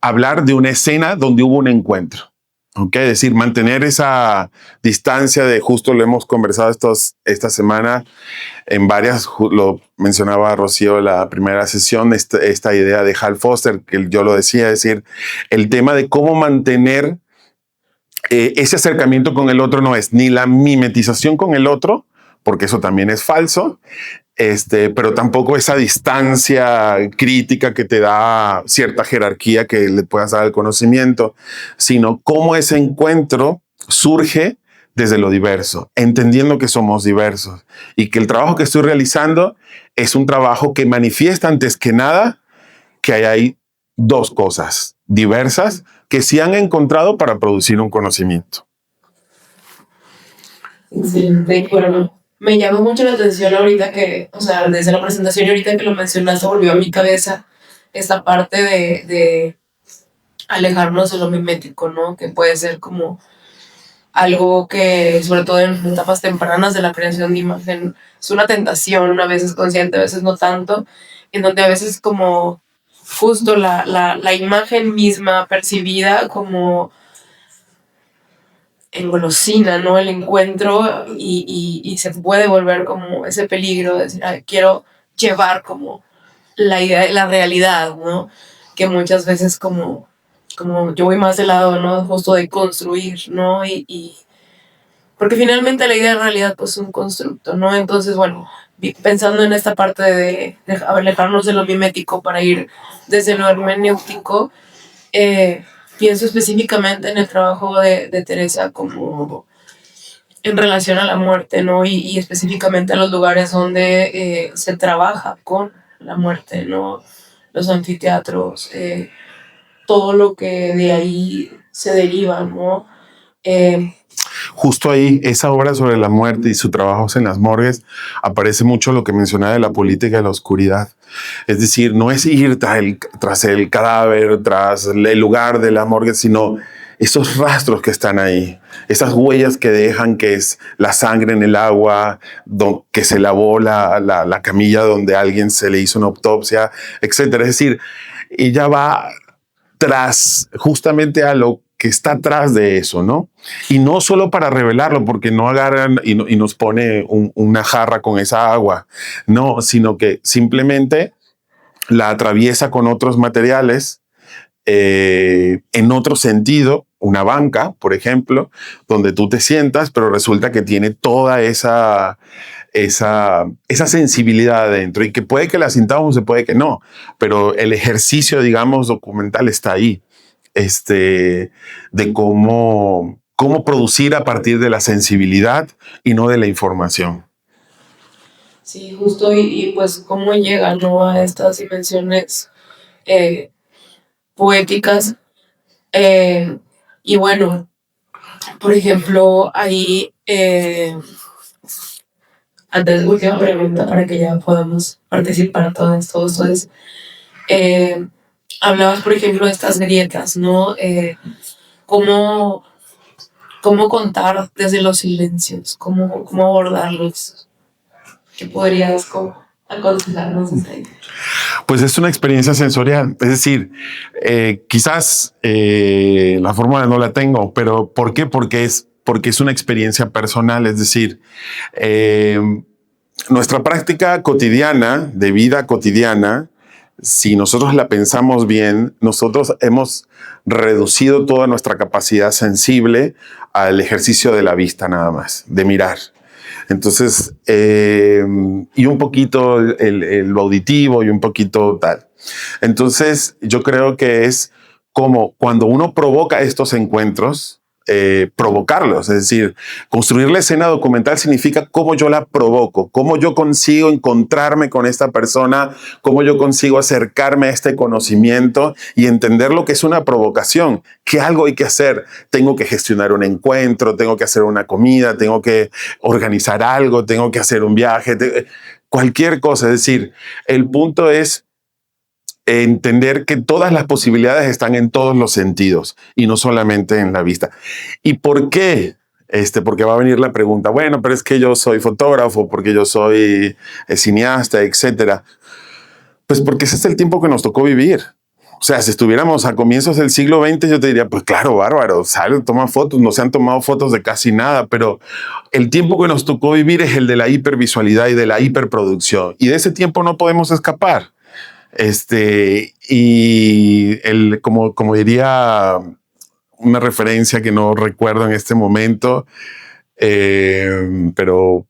hablar de una escena donde hubo un encuentro. Okay, es decir, mantener esa distancia de, justo lo hemos conversado esta semana en varias, lo mencionaba Rocío en la primera sesión, esta idea de Hal Foster, que yo lo decía, es decir, el tema de cómo mantener ese acercamiento con el otro no es ni la mimetización con el otro, porque eso también es falso, pero tampoco esa distancia crítica que te da cierta jerarquía que le puedas dar al conocimiento, sino cómo ese encuentro surge desde lo diverso, entendiendo que somos diversos y que el trabajo que estoy realizando es un trabajo que manifiesta antes que nada que hay dos cosas diversas que se han encontrado para producir un conocimiento. Excelente, bueno, me llamó mucho la atención ahorita que, o sea, desde la presentación y ahorita que lo mencionaste, volvió a mi cabeza esta parte de alejarnos de lo mimético, ¿no? Que puede ser como algo que, sobre todo en etapas tempranas de la creación de imagen, es una tentación, a veces consciente, a veces no tanto, en donde a veces como justo la imagen misma percibida como engolosina, ¿no? El encuentro y se puede volver como ese peligro de decir, ay, quiero llevar como la idea, la realidad, ¿no? Que muchas veces como yo voy más del lado, ¿no? Justo de construir, ¿no? Porque finalmente la idea de realidad pues es un constructo, ¿no? Entonces, bueno, pensando en esta parte de alejarnos de lo mimético para ir desde lo hermenéutico, pienso específicamente en el trabajo de Teresa como en relación a la muerte, ¿no? Y específicamente a los lugares donde se trabaja con la muerte, ¿no? Los anfiteatros, todo lo que de ahí se deriva, ¿no? Justo ahí, esa obra sobre la muerte y su trabajo en las morgues, aparece mucho lo que mencionaba de la política de la oscuridad. Es decir, no es ir tras el cadáver, tras el lugar de la morgue, sino esos rastros que están ahí, esas huellas que dejan, que es la sangre en el agua, que se lavó la camilla donde a alguien se le hizo una autopsia, etc. Es decir, ella va tras justamente a lo que está atrás de eso, ¿no? Y no solo para revelarlo, porque no agarran y nos pone una jarra con esa agua, no, sino que simplemente la atraviesa con otros materiales en otro sentido, una banca, por ejemplo, donde tú te sientas, pero resulta que tiene toda esa sensibilidad adentro, y que puede que la sintamos, se puede que no, pero el ejercicio, digamos, documental está ahí, de cómo producir a partir de la sensibilidad y no de la información. Sí, justo, y pues cómo llegan, ¿no? A estas dimensiones poéticas. Y bueno, por ejemplo, ahí antes de última pregunta para que ya podamos participar todos ustedes. Hablabas, por ejemplo, de estas grietas, ¿no? ¿Cómo contar desde los silencios? ¿Cómo abordarlos? ¿Qué podrías aconsejarnos desde ahí? Pues es una experiencia sensorial. Es decir, quizás la fórmula no la tengo, pero ¿por qué? Porque es una experiencia personal. Es decir, nuestra práctica cotidiana, de vida cotidiana, si nosotros la pensamos bien, nosotros hemos reducido toda nuestra capacidad sensible al ejercicio de la vista nada más, de mirar. Entonces, y un poquito lo auditivo y un poquito tal. Entonces, yo creo que es como cuando uno provoca estos encuentros, provocarlos, es decir, construir la escena documental significa cómo yo la provoco, cómo yo consigo encontrarme con esta persona, cómo yo consigo acercarme a este conocimiento y entender lo que es una provocación, que algo hay que hacer. Tengo que gestionar un encuentro, tengo que hacer una comida, tengo que organizar algo, tengo que hacer un viaje, cualquier cosa. Es decir, el punto es entender que todas las posibilidades están en todos los sentidos y no solamente en la vista. ¿Y por qué? Porque va a venir la pregunta, bueno, pero es que yo soy fotógrafo, porque yo soy cineasta, etcétera. Pues porque ese es el tiempo que nos tocó vivir. O sea, si estuviéramos a comienzos del siglo XX, yo te diría, pues claro, bárbaro, sale, toma fotos, no se han tomado fotos de casi nada, pero el tiempo que nos tocó vivir es el de la hipervisualidad y de la hiperproducción. Y de ese tiempo no podemos escapar. Y como diría una referencia que no recuerdo en este momento, pero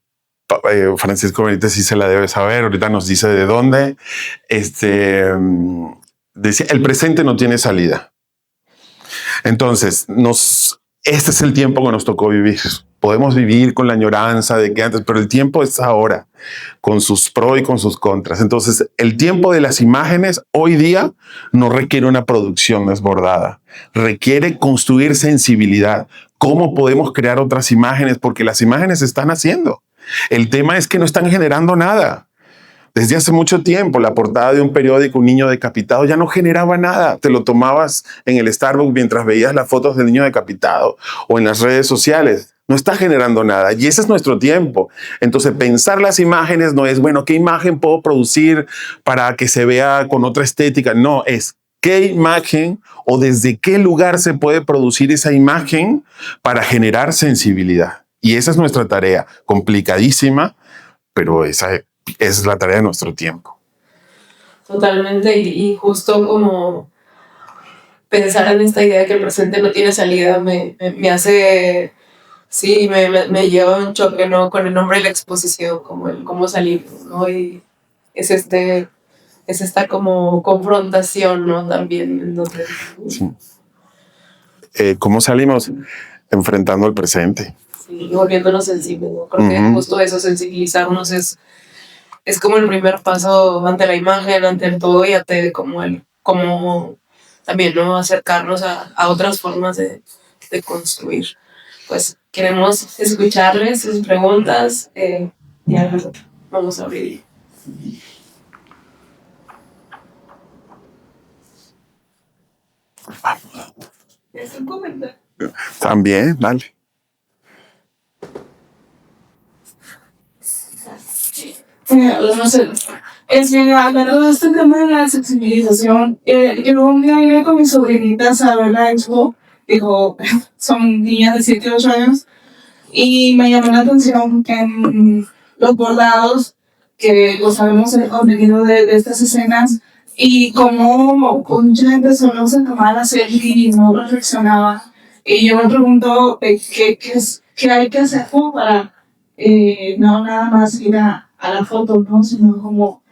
Francisco Benítez sí se la debe saber, ahorita nos dice de dónde, decía, el presente no tiene salida. Entonces, este es el tiempo que nos tocó vivir. Podemos vivir con la añoranza de que antes, pero el tiempo es ahora, con sus pros y con sus contras. Entonces, el tiempo de las imágenes hoy día no requiere una producción desbordada, requiere construir sensibilidad. ¿Cómo podemos crear otras imágenes? Porque las imágenes se están haciendo. El tema es que no están generando nada. Desde hace mucho tiempo, la portada de un periódico, un niño decapitado, ya no generaba nada. Te lo tomabas en el Starbucks mientras veías las fotos del niño decapitado o en las redes sociales. No está generando nada y ese es nuestro tiempo. Entonces, pensar las imágenes no es, bueno, ¿qué imagen puedo producir para que se vea con otra estética? No, es qué imagen o desde qué lugar se puede producir esa imagen para generar sensibilidad. Y esa es nuestra tarea, complicadísima, pero esa es la tarea de nuestro tiempo. Totalmente, y justo como pensar en esta idea de que el presente no tiene salida me hace, sí, me lleva a un choque, ¿no? Con el nombre de la exposición, como el cómo salir, ¿no? Y es esta como confrontación, ¿no? También. Entonces, sí. ¿Cómo salimos? Enfrentando el presente. Sí, volviéndonos sensibles, ¿no? Creo que justo eso, sensibilizarnos es como el primer paso ante la imagen, ante el todo y ante como también, ¿no? Acercarnos a otras formas de construir. Pues queremos escucharles sus preguntas y algo vamos a abrir. ¿Es un comentario? También, dale. No sé, hablando de este tema de la sensibilización, yo un día iba con mis sobrinitas a ver la expo, digo, son niñas de 7 u 8 años, y me llamó la atención que en los bordados, que lo sabemos el contenido de estas escenas, y como mucha gente solo se tomaba la selfie y no reflexionaba. Y yo me pregunto, ¿qué hay que hacer para no nada más ir a la foto, ¿no? Sino como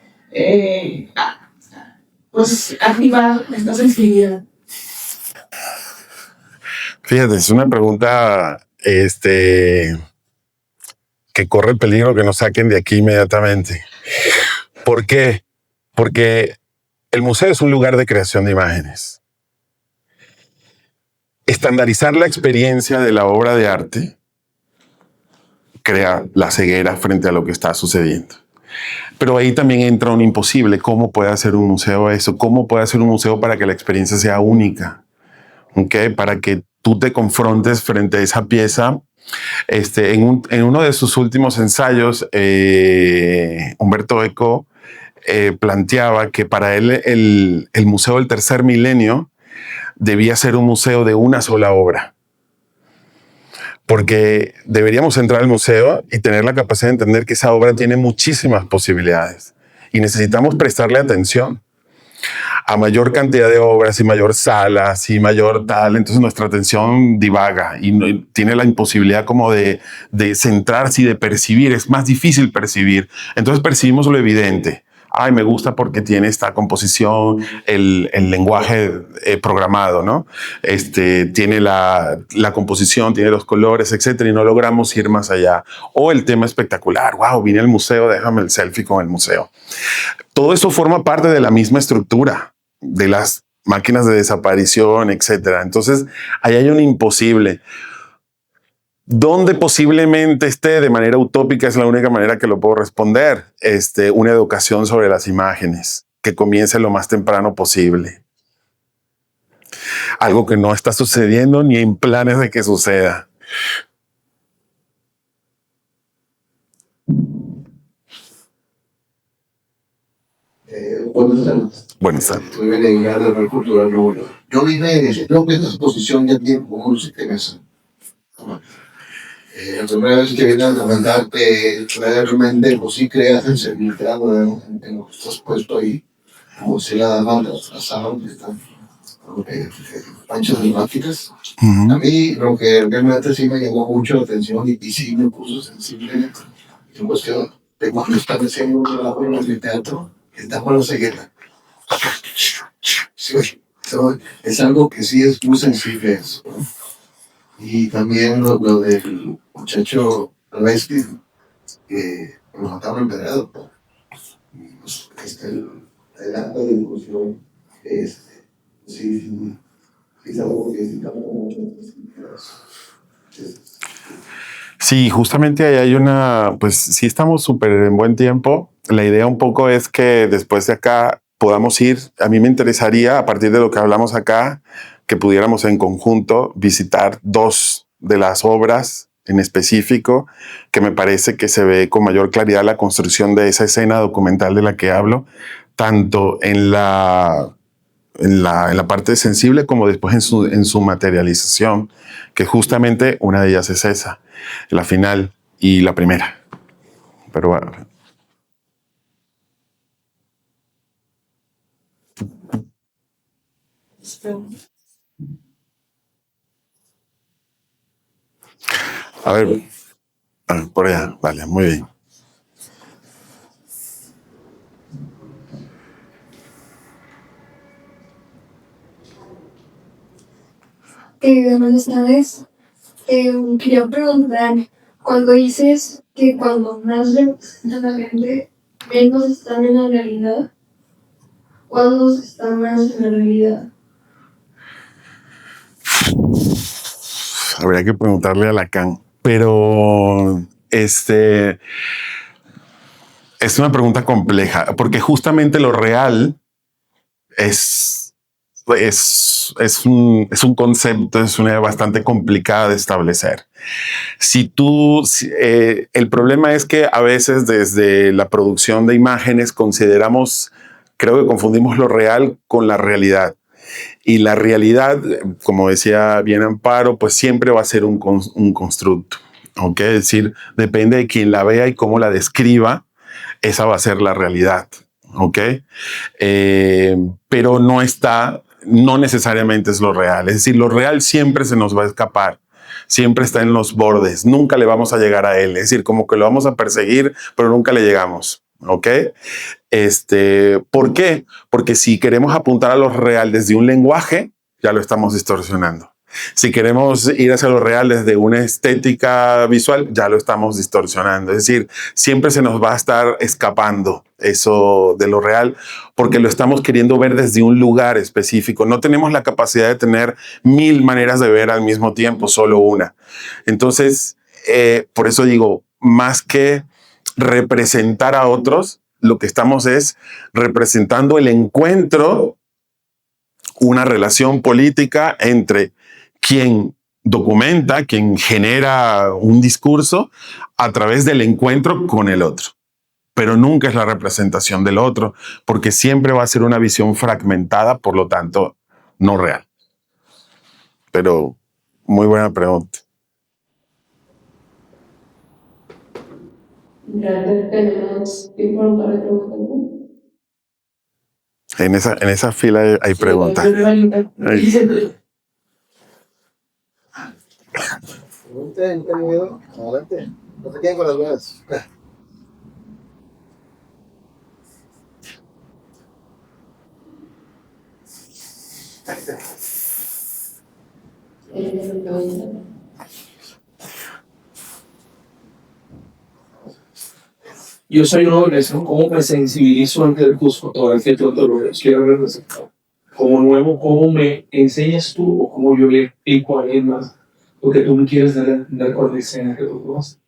pues activar esta sensibilidad? Fíjate, es una pregunta que corre el peligro que nos saquen de aquí inmediatamente. ¿Por qué? Porque el museo es un lugar de creación de imágenes. Estandarizar la experiencia de la obra de arte crea la ceguera frente a lo que está sucediendo. Pero ahí también entra un imposible. ¿Cómo puede hacer un museo eso? ¿Cómo puede hacer un museo para que la experiencia sea única? ¿Okay? Para que tú te confrontes frente a esa pieza. En uno de sus últimos ensayos, Humberto Eco planteaba que para él el Museo del Tercer Milenio debía ser un museo de una sola obra. Porque deberíamos entrar al museo y tener la capacidad de entender que esa obra tiene muchísimas posibilidades y necesitamos prestarle atención. A mayor cantidad de obras y mayor salas y mayor tal, entonces nuestra atención divaga y tiene la imposibilidad como de centrarse y de percibir. Es más difícil percibir. Entonces percibimos lo evidente. Ay, me gusta porque tiene esta composición, el lenguaje programado, ¿no? Tiene la composición, tiene los colores, etcétera, y no logramos ir más allá. O el tema espectacular. Wow, vine al museo, déjame el selfie con el museo. Todo eso forma parte de la misma estructura de las máquinas de desaparición, etcétera. Entonces, ahí hay un imposible. ¿Dónde posiblemente esté de manera utópica? Es la única manera que lo puedo responder. Una educación sobre las imágenes que comience lo más temprano posible. Algo que no está sucediendo ni en planes de que suceda. Buenas tardes. Buenas tardes. Estoy en el área cultural número. Yo vine, creo que esta exposición ya tiene como unos 7 meses. La primera vez que vine a comentarte, realmente, pues sí creas en servirte algo en lo que estás puesto ahí, como si la dama trazaban que están panchas climáticas. A mí lo que realmente sí me llamó mucho la atención y sí me puso sensible en cuestión de cuando están haciendo un trabajo en el teatro, que está con la ceguera. Sí, es algo que sí es muy sensible eso, ¿no? Y también lo del muchacho Leslie que lo mataron envenenado, ¿no? Pues, el acto de difusión sí es algo que Sí, justamente ahí hay pues sí estamos súper en buen tiempo. La idea un poco es que después de acá podamos ir, a mí me interesaría, a partir de lo que hablamos acá, que pudiéramos en conjunto visitar 2 de las obras en específico, que me parece que se ve con mayor claridad la construcción de esa escena documental de la que hablo, tanto en la parte sensible como después en su materialización, que justamente una de ellas es esa, la final y la primera. Pero bueno. A ver, por allá, vale, muy bien. Buenas tardes. Quería preguntar, cuando dices que cuando más representan a la gente, menos están en la realidad, ¿cuántos están más en la realidad? Habría que preguntarle a Lacan, pero es una pregunta compleja, porque justamente lo real es un concepto, es una idea bastante complicada de establecer. El problema es que a veces desde la producción de imágenes creo que confundimos lo real con la realidad. Y la realidad, como decía bien Amparo, pues siempre va a ser un constructo. ¿Okay? Es decir, depende de quien la vea y cómo la describa, esa va a ser la realidad. ¿Okay? Pero no necesariamente es lo real. Es decir, lo real siempre se nos va a escapar. Siempre está en los bordes. Nunca le vamos a llegar a él. Es decir, como que lo vamos a perseguir, pero nunca le llegamos. ¿Ok? ¿Por qué? Porque si queremos apuntar a lo real desde un lenguaje, ya lo estamos distorsionando. Si queremos ir hacia lo real desde una estética visual, ya lo estamos distorsionando. Es decir, siempre se nos va a estar escapando eso de lo real porque lo estamos queriendo ver desde un lugar específico. No tenemos la capacidad de tener 1000 maneras de ver al mismo tiempo, solo una. Entonces, por eso digo, más que representar a otros, lo que estamos es representando el encuentro, una relación política entre quien documenta, quien genera un discurso a través del encuentro con el otro. Pero nunca es la representación del otro, porque siempre va a ser una visión fragmentada, por lo tanto, no real. Pero muy buena pregunta. Gracias, tenemos tiempo para preguntar. En esa fila hay preguntas. Pregunten, no tengan miedo. Adelante. No se queden con las dudas. Yo soy uno de esos, cómo me sensibilizo ante tus fotografías de dolores. Quiero ver resultados. Como nuevo, cómo me enseñas tú o cómo yo le explico a alguien más lo que tú me quieres dar con la escena que tú vas.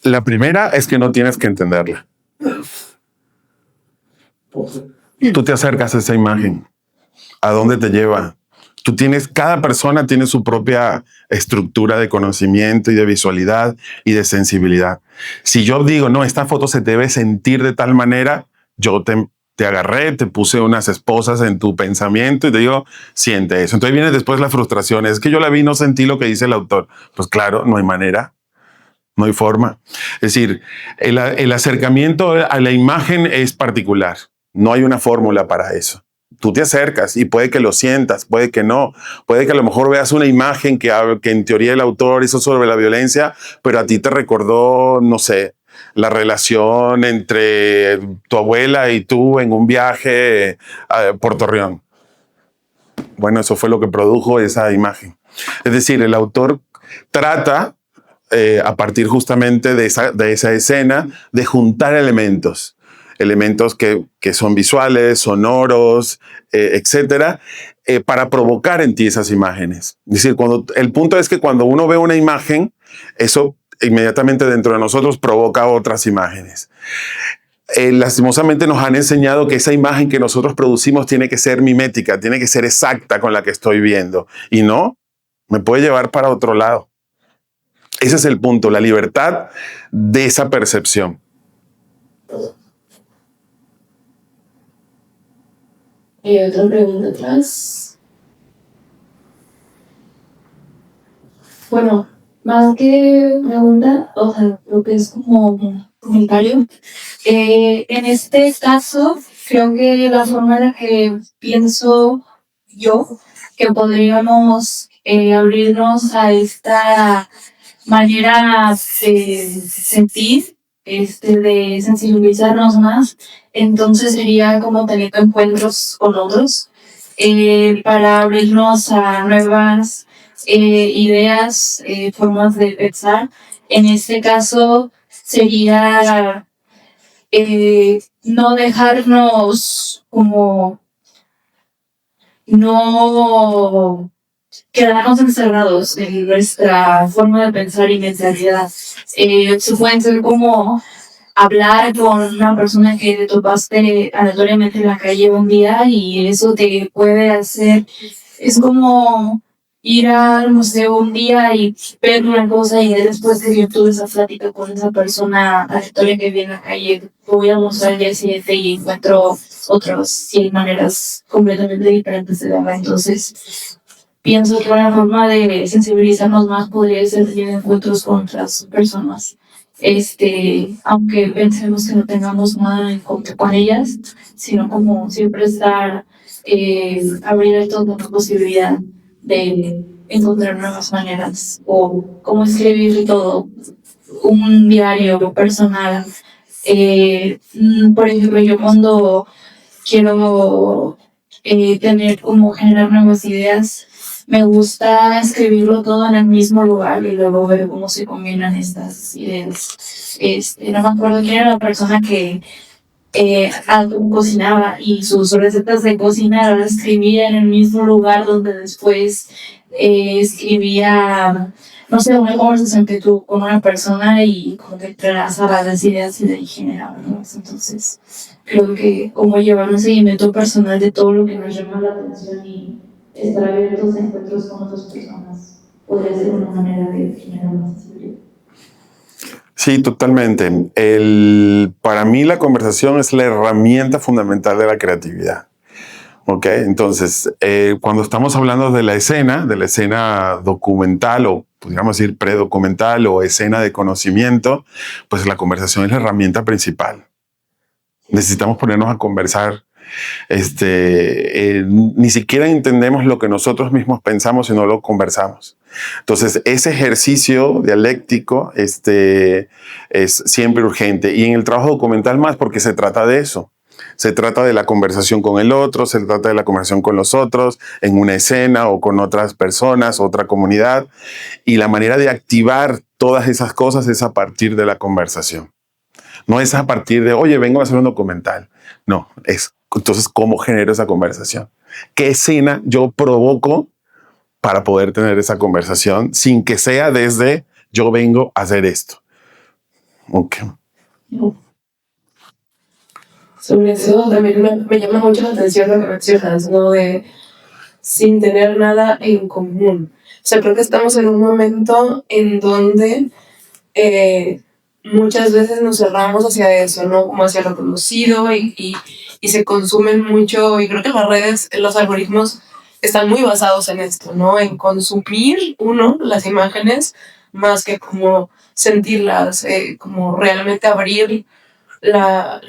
La primera es que no tienes que entenderla. Tú te acercas a esa imagen. ¿A dónde te lleva? Cada persona tiene su propia estructura de conocimiento y de visualidad y de sensibilidad. Si yo digo, no, esta foto se debe sentir de tal manera, yo te agarré, te puse unas esposas en tu pensamiento y te digo, siente eso. Entonces viene después la frustración. Es que yo la vi y no sentí lo que dice el autor. Pues claro, no hay manera. No hay forma. Es decir, el acercamiento a la imagen es particular. No hay una fórmula para eso. Tú te acercas y puede que lo sientas, puede que no. Puede que a lo mejor veas una imagen que en teoría el autor hizo sobre la violencia, pero a ti te recordó, no sé, la relación entre tu abuela y tú en un viaje por Torreón. Bueno, eso fue lo que produjo esa imagen. Es decir, el autor trata a partir justamente de esa escena, de juntar elementos que son visuales, sonoros, etcétera, para provocar en ti esas imágenes. Es decir, el punto es que cuando uno ve una imagen, eso inmediatamente dentro de nosotros provoca otras imágenes. Lastimosamente nos han enseñado que esa imagen que nosotros producimos tiene que ser mimética, tiene que ser exacta con la que estoy viendo. Y no, me puede llevar para otro lado. Ese es el punto, la libertad de esa percepción. Otra pregunta atrás. Bueno, más que pregunta, o sea, lo que es como un comentario. En este caso, creo que la forma en la que pienso yo que podríamos abrirnos a esta manera de sentir, de sensibilizarnos más, entonces sería como tener encuentros con otros para abrirnos a nuevas ideas, formas de pensar. En este caso sería no dejarnos como no quedarnos encerrados en nuestra forma de pensar y mentalidad. Se pueden ser como hablar con una persona que te topaste aleatoriamente en la calle un día y eso te puede hacer, es como ir al museo un día y ver una cosa y después de que tuve esa plática con esa persona aleatoria que viene en la calle, voy a mostrar el día siguiente y encuentro otras 100 maneras completamente diferentes de verla. Entonces, pienso que una forma de sensibilizarnos más podría ser tener encuentros con otras personas. Aunque pensemos que no tengamos nada en contra con ellas, sino como siempre estar abrir toda la posibilidad de encontrar nuevas maneras o como escribir todo, un diario personal. Por ejemplo, yo cuando quiero tener como generar nuevas ideas, me gusta escribirlo todo en el mismo lugar y luego ver cómo se combinan estas ideas. No me acuerdo quién era la persona que cocinaba y sus recetas de cocina las escribía en el mismo lugar donde después escribía no sé, una conversación que tú con una persona y como que entrelazar las ideas y de ahí generar, ¿no? Entonces, creo que como llevar un seguimiento personal de todo lo que nos llama la atención y estar abiertos a encuentros con otras personas podría ser una manera de generar más sensibilidad. Sí, totalmente. Para mí la conversación es la herramienta fundamental de la creatividad. ¿Ok? Entonces, cuando estamos hablando de la escena documental o podríamos decir predocumental o escena de conocimiento, pues la conversación es la herramienta principal. Necesitamos ponernos a conversar. Ni siquiera entendemos lo que nosotros mismos pensamos si no lo conversamos. Entonces, ese ejercicio dialéctico es siempre urgente. Y en el trabajo documental más, porque se trata de eso. Se trata de la conversación con el otro, se trata de la conversación con los otros, en una escena o con otras personas, otra comunidad. Y la manera de activar todas esas cosas es a partir de la conversación. No es a partir de, oye, vengo a hacer un documental. No, es entonces cómo genero esa conversación. ¿Qué escena yo provoco para poder tener esa conversación sin que sea desde yo vengo a hacer esto? Ok. Sobre eso también me llama mucho la atención lo que mencionas, ¿no? De sin tener nada en común. O sea, creo que estamos en un momento en donde muchas veces nos cerramos hacia eso, ¿no? Como hacia lo conocido y se consumen mucho. Y creo que las redes, los algoritmos están muy basados en esto, ¿no? En consumir, las imágenes más que como sentirlas, como realmente abrir la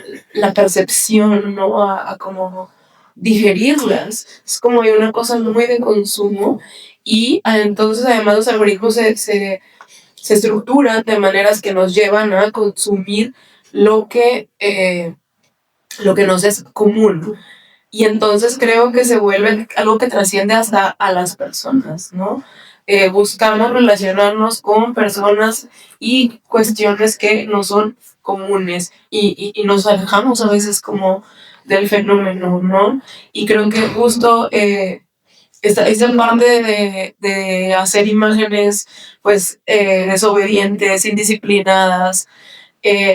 percepción, ¿no? A como digerirlas. Es como hay una cosa muy de consumo y entonces además los algoritmos se estructuran de maneras que nos llevan a consumir lo que nos es común. Y entonces creo que se vuelve algo que trasciende hasta a las personas, ¿no? Buscamos relacionarnos con personas y cuestiones que no son comunes y nos alejamos a veces como del fenómeno, ¿no? Y creo que justo esta parte de hacer imágenes pues desobedientes, indisciplinadas,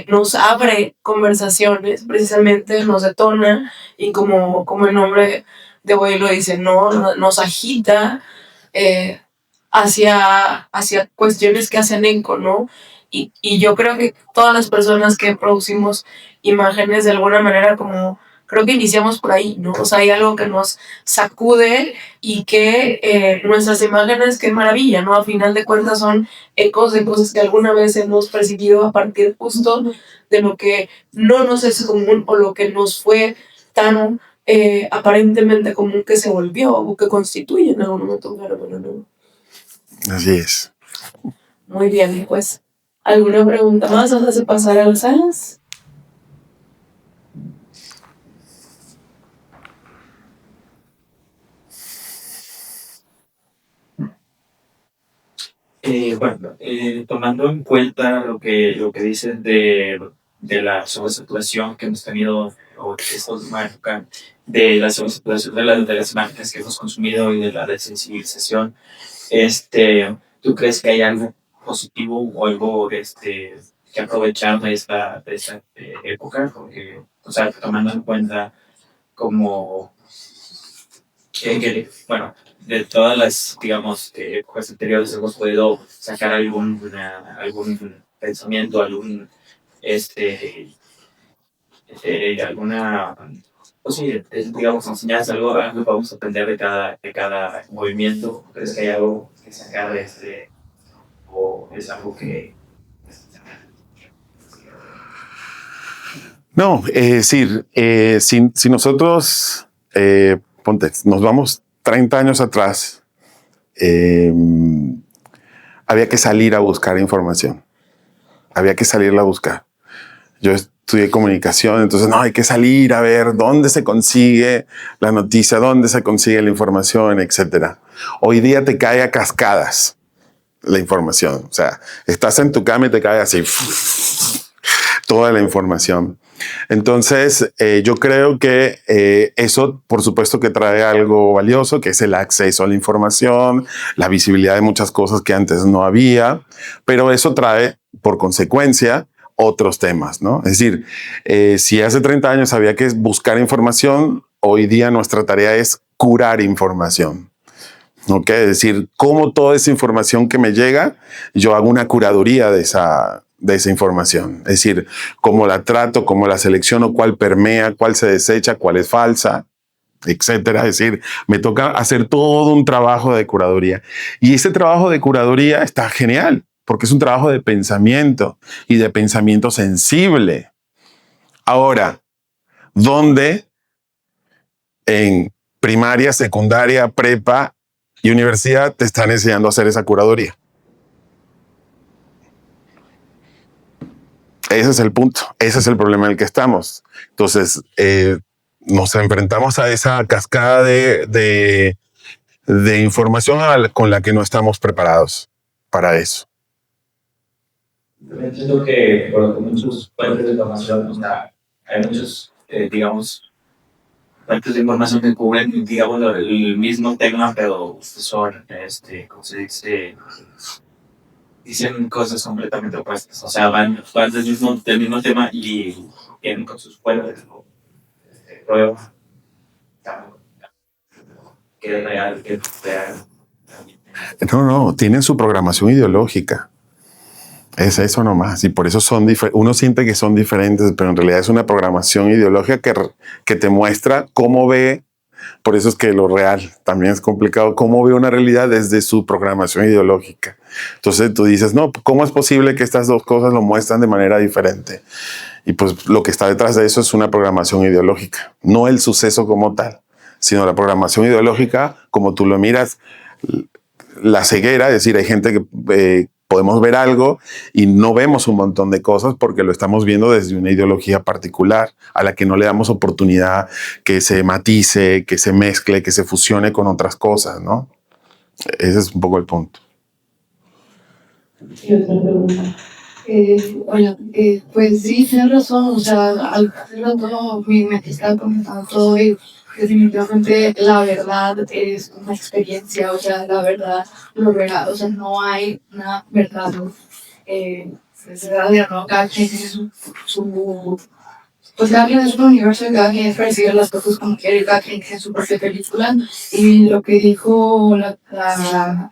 nos abre conversaciones, precisamente nos detona y como el nombre de hoy lo dice, ¿no? Nos agita hacia cuestiones que hacen eco, ¿no? Y yo creo que todas las personas que producimos imágenes de alguna manera como creo que iniciamos por ahí, ¿no? O sea, hay algo que nos sacude y que nuestras imágenes, qué maravilla, ¿no? A final de cuentas son ecos de cosas que alguna vez hemos percibido a partir justo de lo que no nos es común o lo que nos fue tan aparentemente común que se volvió o que constituye en algún momento un fenómeno nuevo. Así es. Muy bien, pues, ¿alguna pregunta más antes de pasar a las salas? Tomando en cuenta lo que dices de la sobresaturación que hemos tenido, o esta última época, de la sobresaturación de las imágenes que hemos consumido y de la desensibilización, ¿tú crees que hay algo positivo o algo que aprovechar de esta época? Porque, o sea, tomando en cuenta como bueno, de todas las, digamos, épocas anteriores hemos podido sacar algún pensamiento, alguna, pues sí, digamos, enseñanza, algo que podemos aprender de cada movimiento. ¿Crees que hay algo que sacar de o es algo que... No, es decir, si nosotros, ponte, nos vamos 30 años atrás, había que salir a buscar información. Había que salirla a buscar. Yo estudié comunicación, entonces no, hay que salir a ver dónde se consigue la noticia, dónde se consigue la información, etc. Hoy día te cae a cascadas la información. O sea, estás en tu cama y te cae así. toda la información. Entonces, yo creo que eso, por supuesto, que trae algo valioso, que es el acceso a la información, la visibilidad de muchas cosas que antes no había, pero eso trae, por consecuencia, otros temas, ¿no? Es decir, si hace 30 años había que buscar información, hoy día nuestra tarea es curar información. ¿Ok? Es decir, cómo toda esa información que me llega, yo hago una curaduría de esa información. Es decir, cómo la trato, cómo la selecciono, cuál permea, cuál se desecha, cuál es falsa, etcétera. Es decir, me toca hacer todo un trabajo de curaduría. Y ese trabajo de curaduría está genial, porque es un trabajo de pensamiento y de pensamiento sensible. Ahora, ¿dónde en primaria, secundaria, prepa y universidad te están enseñando a hacer esa curaduría? Ese es el punto, ese es el problema en el que estamos. Entonces, nos enfrentamos a esa cascada de información con la que no estamos preparados para eso. Entiendo que por muchos fuentes de información, o sea, hay muchos, digamos, fuentes de información que cubren, digamos, el mismo tema, pero son, ¿cómo se dice? Dicen cosas completamente opuestas. O sea, van del mismo tema y vienen con sus fuentes, ¿no? Pruebas, que es real, que es real. No, tienen su programación ideológica. Es eso nomás. Y por eso uno siente que son diferentes, pero en realidad es una programación ideológica que te muestra cómo ve. Por eso es que lo real también es complicado. Cómo ve una realidad desde su programación ideológica. Entonces tú dices, no, ¿cómo es posible que estas dos cosas lo muestran de manera diferente? Y pues lo que está detrás de eso es una programación ideológica. No el suceso como tal, sino la programación ideológica, como tú lo miras, la ceguera, es decir, hay gente que podemos ver algo y no vemos un montón de cosas porque lo estamos viendo desde una ideología particular a la que no le damos oportunidad que se matice, que se mezcle, que se fusione con otras cosas, ¿no? Ese es un poco el punto. Y otra pregunta. Pues sí, tienes razón, o sea, al hacerlo todo, mi mente está comentando todo y definitivamente la verdad es una experiencia, o sea, la verdad, lo real, o sea, no hay una verdad es verdadera, ¿no? Cada quien tiene pues cada quien es un universo y cada quien percibe las cosas como quiere y cada quien tiene su propia película. Y lo que dijo la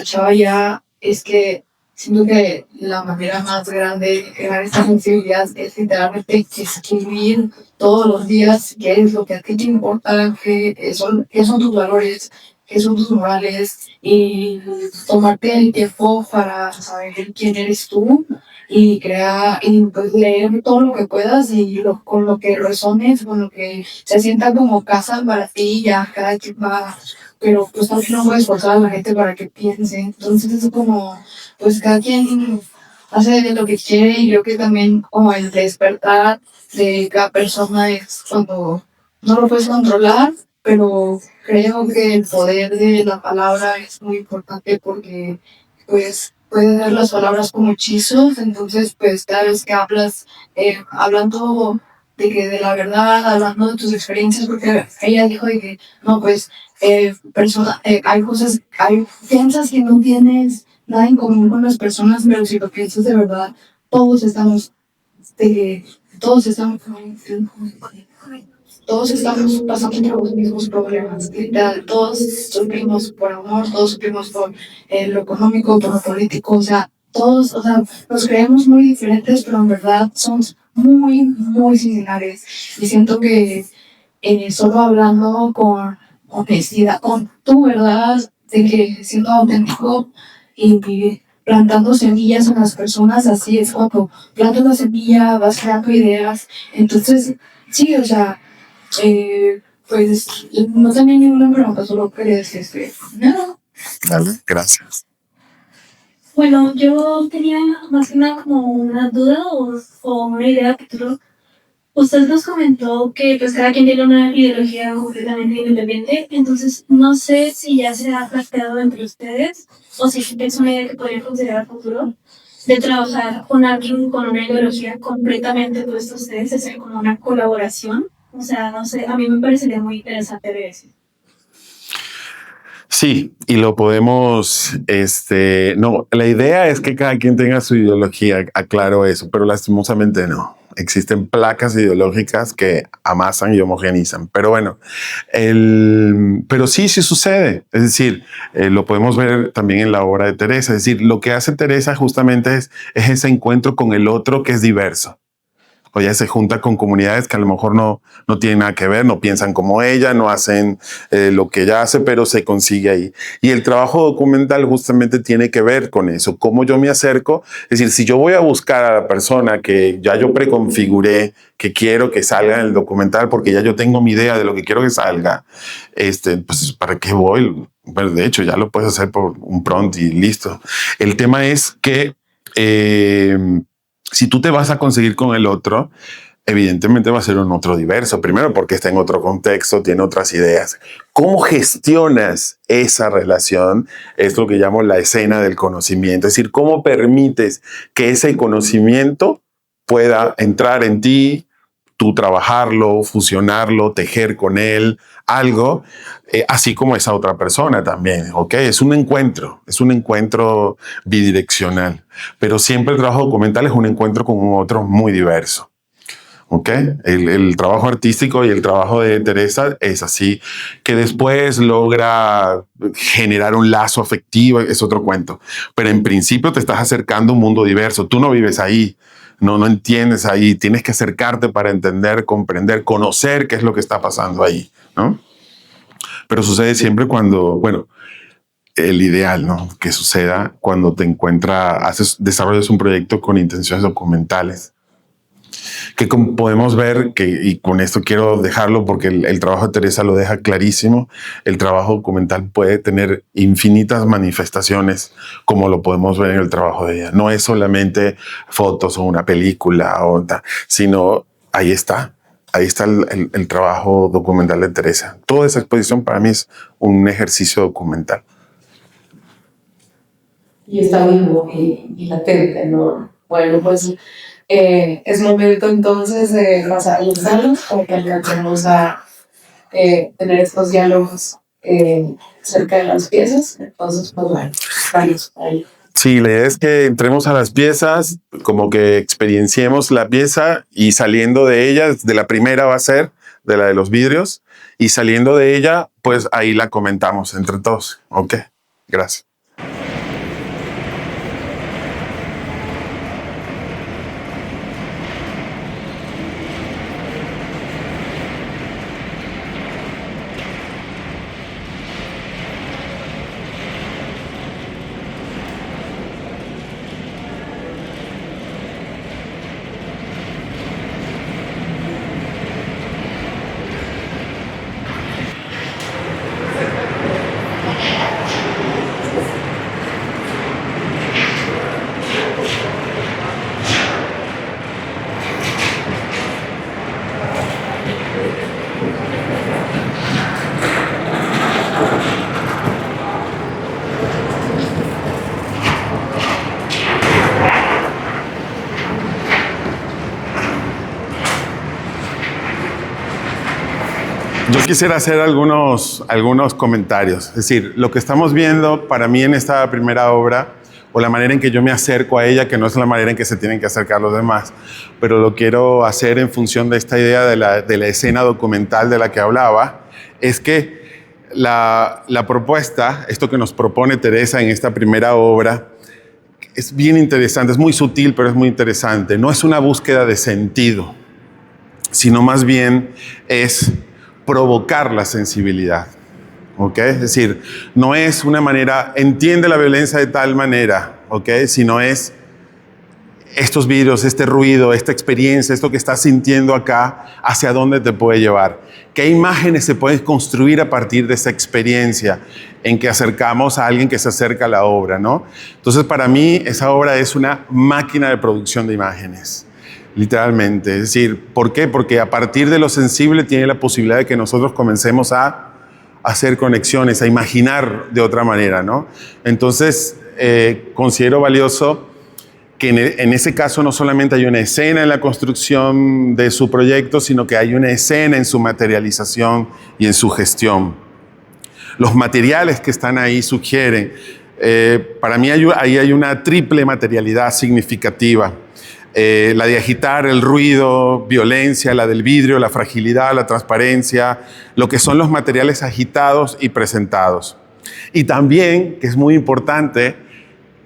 chava ya es que siento que la manera más grande de crear esta sensibilidad es literalmente escribir todos los días qué es lo que a ti te importa, qué son tus valores, qué son tus morales y tomarte el tiempo para saber quién eres tú y crear y pues leer todo lo que puedas y con lo que resones, con lo que se sienta como casa para ti, ya cada quien va, pero pues también no puedes forzar a la gente para que piense, entonces es como pues cada quien hace lo que quiere y creo que también como el despertar de cada persona es cuando no lo puedes controlar, pero creo que el poder de la palabra es muy importante porque pues puedes ver las palabras como hechizos, entonces pues cada vez que hablas, hablando de la verdad, hablando de tus experiencias, porque ella dijo de que no pues hay cosas, piensas que no tienes nada en común con las personas, pero si lo piensas de verdad, todos estamos, de, todos estamos, todos estamos pasando por los mismos problemas, literal, todos sufrimos por amor, todos sufrimos por lo económico, por lo político, o sea, todos, o sea, nos creemos muy diferentes, pero en verdad somos muy, muy similares. Y siento que solo hablando con honestidad, con tu verdad, de que siendo auténtico y plantando semillas en las personas, así es cuando plantas una semilla, vas creando ideas. Entonces, sí, o sea, pues no tenía ninguna pregunta, solo quería decir que no. Dale, gracias. Bueno, yo tenía más que nada como una duda o una idea que tú usted nos comentó que pues cada quien tiene una ideología completamente independiente, entonces no sé si ya se ha planteado entre ustedes o si es una idea que podrían considerar futuro, de trabajar con alguien con una ideología completamente opuesta a ustedes, hacer como una colaboración. O sea, no sé, a mí me parecería muy interesante ver eso. Sí, y lo podemos, no, la idea es que cada quien tenga su ideología, aclaro eso, pero lastimosamente no. Existen placas ideológicas que amasan y homogenizan. Pero bueno, pero sí sucede. Es decir, lo podemos ver también en la obra de Teresa. Es decir, lo que hace Teresa justamente es ese encuentro con el otro que es diverso. O ella se junta con comunidades que a lo mejor no tienen nada que ver, no piensan como ella, no hacen lo que ella hace, pero se consigue ahí. Y el trabajo documental justamente tiene que ver con eso, cómo yo me acerco. Es decir, si yo voy a buscar a la persona que ya yo preconfiguré, que quiero que salga en el documental, porque ya yo tengo mi idea de lo que quiero que salga, pues ¿para qué voy? Bueno, de hecho, ya lo puedes hacer por un prompt y listo. El tema es que si tú te vas a conseguir con el otro, evidentemente va a ser un otro diverso. Primero porque está en otro contexto, tiene otras ideas. ¿Cómo gestionas esa relación? Es lo que llamo la escena del conocimiento. Es decir, ¿cómo permites que ese conocimiento pueda entrar en ti, tú trabajarlo, fusionarlo, tejer con él algo, así como esa otra persona también, ¿ok? Es un encuentro bidireccional, pero siempre el trabajo documental es un encuentro con un otro muy diverso, ¿ok? El trabajo artístico y el trabajo de Teresa es así, que después logra generar un lazo afectivo, es otro cuento, pero en principio te estás acercando a un mundo diverso, tú no vives ahí, no entiendes ahí, tienes que acercarte para entender, comprender, conocer qué es lo que está pasando ahí, ¿no? Pero sucede siempre cuando, bueno, el ideal, ¿no? Que suceda cuando te desarrollas un proyecto con intenciones documentales. Que como podemos ver, y con esto quiero dejarlo porque el trabajo de Teresa lo deja clarísimo, el trabajo documental puede tener infinitas manifestaciones como lo podemos ver en el trabajo de ella. No es solamente fotos o una película, sino ahí está el trabajo documental de Teresa. Toda esa exposición para mí es un ejercicio documental. Y está vivo y latente, ¿no? Bueno, pues es momento entonces de pasar a los diálogos para que alcancemos a tener estos diálogos cerca de las piezas. Entonces, pues bueno, vamos a ello. Sí, la idea es que entremos a las piezas, como que experienciemos la pieza y saliendo de ella, de la primera va a ser, de la de los vidrios, y saliendo de ella, pues ahí la comentamos entre todos. Ok, gracias. Yo quisiera hacer algunos comentarios. Es decir, lo que estamos viendo para mí en esta primera obra, o la manera en que yo me acerco a ella, que no es la manera en que se tienen que acercar los demás, pero lo quiero hacer en función de esta idea de la escena documental de la que hablaba, es que la propuesta, esto que nos propone Teresa en esta primera obra, es bien interesante, es muy sutil, pero es muy interesante. No es una búsqueda de sentido, sino más bien es provocar la sensibilidad, ¿ok? Es decir, no es una manera, entiende la violencia de tal manera, ¿ok? Sino es estos vidrios, este ruido, esta experiencia, esto que estás sintiendo acá, ¿hacia dónde te puede llevar? ¿Qué imágenes se pueden construir a partir de esa experiencia en que acercamos a alguien que se acerca a la obra, ¿no? Entonces, para mí, esa obra es una máquina de producción de imágenes. Literalmente, es decir, ¿por qué? Porque a partir de lo sensible tiene la posibilidad de que nosotros comencemos a hacer conexiones, a imaginar de otra manera, ¿no? Entonces, considero valioso que en ese caso no solamente hay una escena en la construcción de su proyecto, sino que hay una escena en su materialización y en su gestión. Los materiales que están ahí sugieren, para mí ahí hay una triple materialidad significativa. La de agitar, el ruido, violencia, la del vidrio, la fragilidad, la transparencia, lo que son los materiales agitados y presentados. Y también, que es muy importante,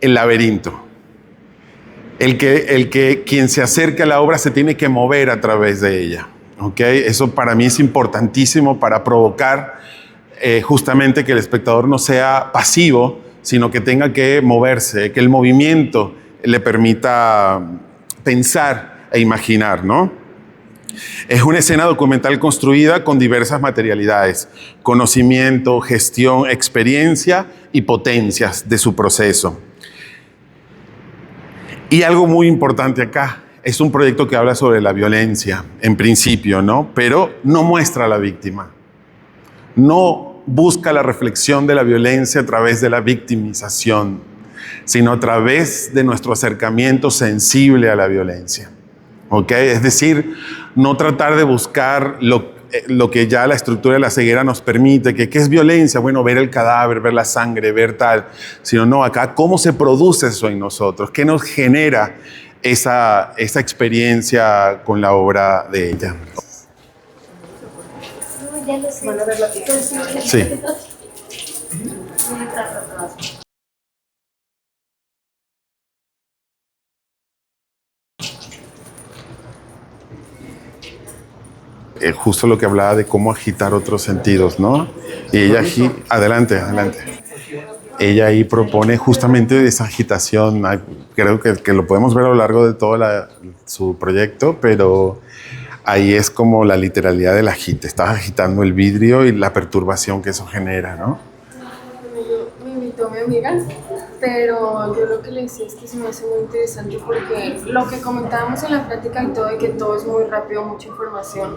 el laberinto. Quien se acerca a la obra se tiene que mover a través de ella. ¿Okay? Eso para mí es importantísimo para provocar justamente que el espectador no sea pasivo, sino que tenga que moverse, que el movimiento le permita pensar e imaginar, ¿no? Es una escena documental construida con diversas materialidades: conocimiento, gestión, experiencia y potencias de su proceso. Y algo muy importante acá, es un proyecto que habla sobre la violencia, en principio, ¿no? Pero no muestra a la víctima. No busca la reflexión de la violencia a través de la victimización, sino a través de nuestro acercamiento sensible a la violencia. ¿Ok? Es decir, no tratar de buscar lo que ya la estructura de la ceguera nos permite. ¿Qué es violencia? Bueno, ver el cadáver, ver la sangre, ver tal. Sino no, acá, ¿cómo se produce eso en nosotros? ¿Qué nos genera esa experiencia con la obra de ella? Sí. Justo lo que hablaba de cómo agitar otros sentidos, ¿no? Y ella aquí, adelante. Ella ahí propone justamente esa agitación. Creo que lo podemos ver a lo largo de todo su proyecto, pero ahí es como la literalidad del agite. Estás agitando el vidrio y la perturbación que eso genera, ¿no? Me invitó mi amiga, pero yo lo que le decía es que se me hace muy interesante porque lo que comentábamos en la plática y todo, de que todo es muy rápido, mucha información,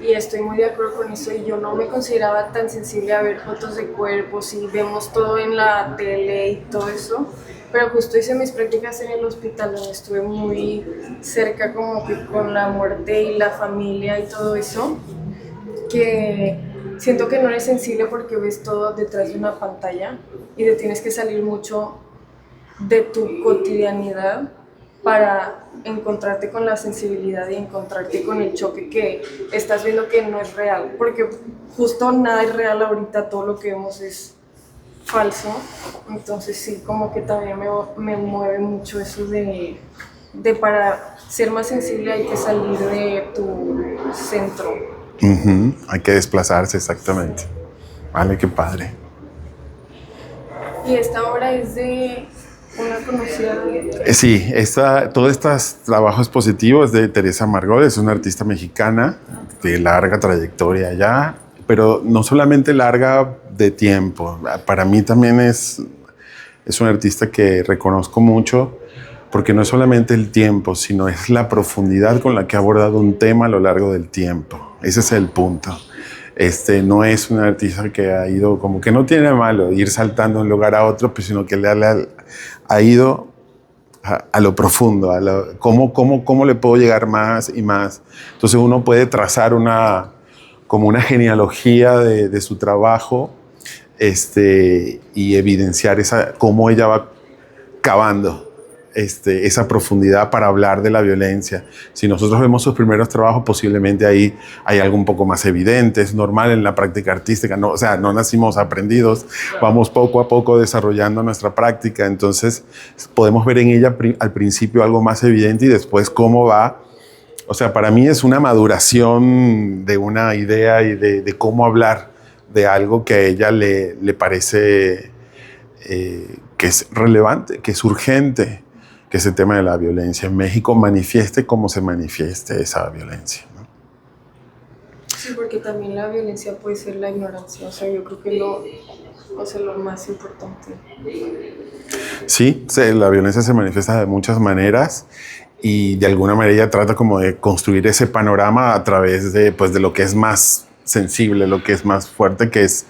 y estoy muy de acuerdo con eso, y yo no me consideraba tan sensible a ver fotos de cuerpos y vemos todo en la tele y todo eso, pero justo hice mis prácticas en el hospital donde estuve muy cerca como que con la muerte y la familia y todo eso, que siento que no eres sensible porque ves todo detrás de una pantalla y te tienes que salir mucho de tu cotidianidad para encontrarte con la sensibilidad y encontrarte con el choque que estás viendo que no es real, porque justo nada es real ahorita, todo lo que vemos es falso. Entonces sí, como que también me mueve mucho eso de para ser más sensible hay que salir de tu centro. Hay que desplazarse, exactamente. Vale, qué padre. Y esta obra es de una conocida. Sí, todo este trabajo expositivo es de Teresa Margot, es una artista mexicana de larga trayectoria ya, pero no solamente larga de tiempo. Para mí también es una artista que reconozco mucho, porque no es solamente el tiempo, sino es la profundidad con la que ha abordado un tema a lo largo del tiempo. Ese es el punto. No es una artista que ha ido, como que no tiene de malo ir saltando de un lugar a otro, pues, sino que ha ido a lo profundo, cómo le puedo llegar más y más. Entonces uno puede trazar como una genealogía de su trabajo y evidenciar cómo ella va cavando esa profundidad para hablar de la violencia. Si nosotros vemos sus primeros trabajos, posiblemente ahí hay algo un poco más evidente. Es normal en la práctica artística, no nacimos aprendidos, vamos poco a poco desarrollando nuestra práctica. Entonces podemos ver en ella al principio algo más evidente y después cómo va. O sea, para mí es una maduración de una idea y de cómo hablar de algo que a ella le parece que es relevante, que es urgente, que ese tema de la violencia en México manifieste como se manifieste esa violencia, ¿no? Sí, porque también la violencia puede ser la ignorancia, o sea, yo creo que lo más importante. Sí, la violencia se manifiesta de muchas maneras y de alguna manera ella trata como de construir ese panorama a través de lo que es más sensible, lo que es más fuerte, que es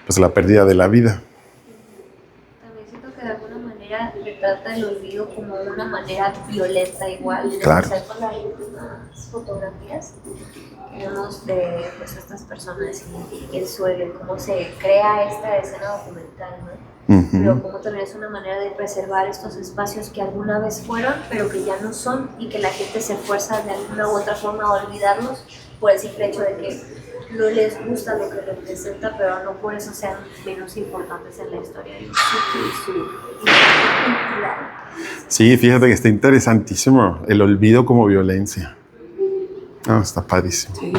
pues la pérdida de la vida. También siento que de alguna manera detrás trata del olvido como una manera violenta igual, de Claro. hacer con las últimas fotografías que vemos de pues, estas personas y cómo se crea esta escena documental, ¿no? Pero como también es una manera de preservar estos espacios que alguna vez fueron, pero que ya no son, y que la gente se esfuerza de alguna u otra forma a olvidarlos por el simple hecho de que no les gusta lo que representa, pero no por eso sean menos importantes en la historia y su Sí, fíjate que está interesantísimo el olvido como violencia. No, está padrísimo. Sí.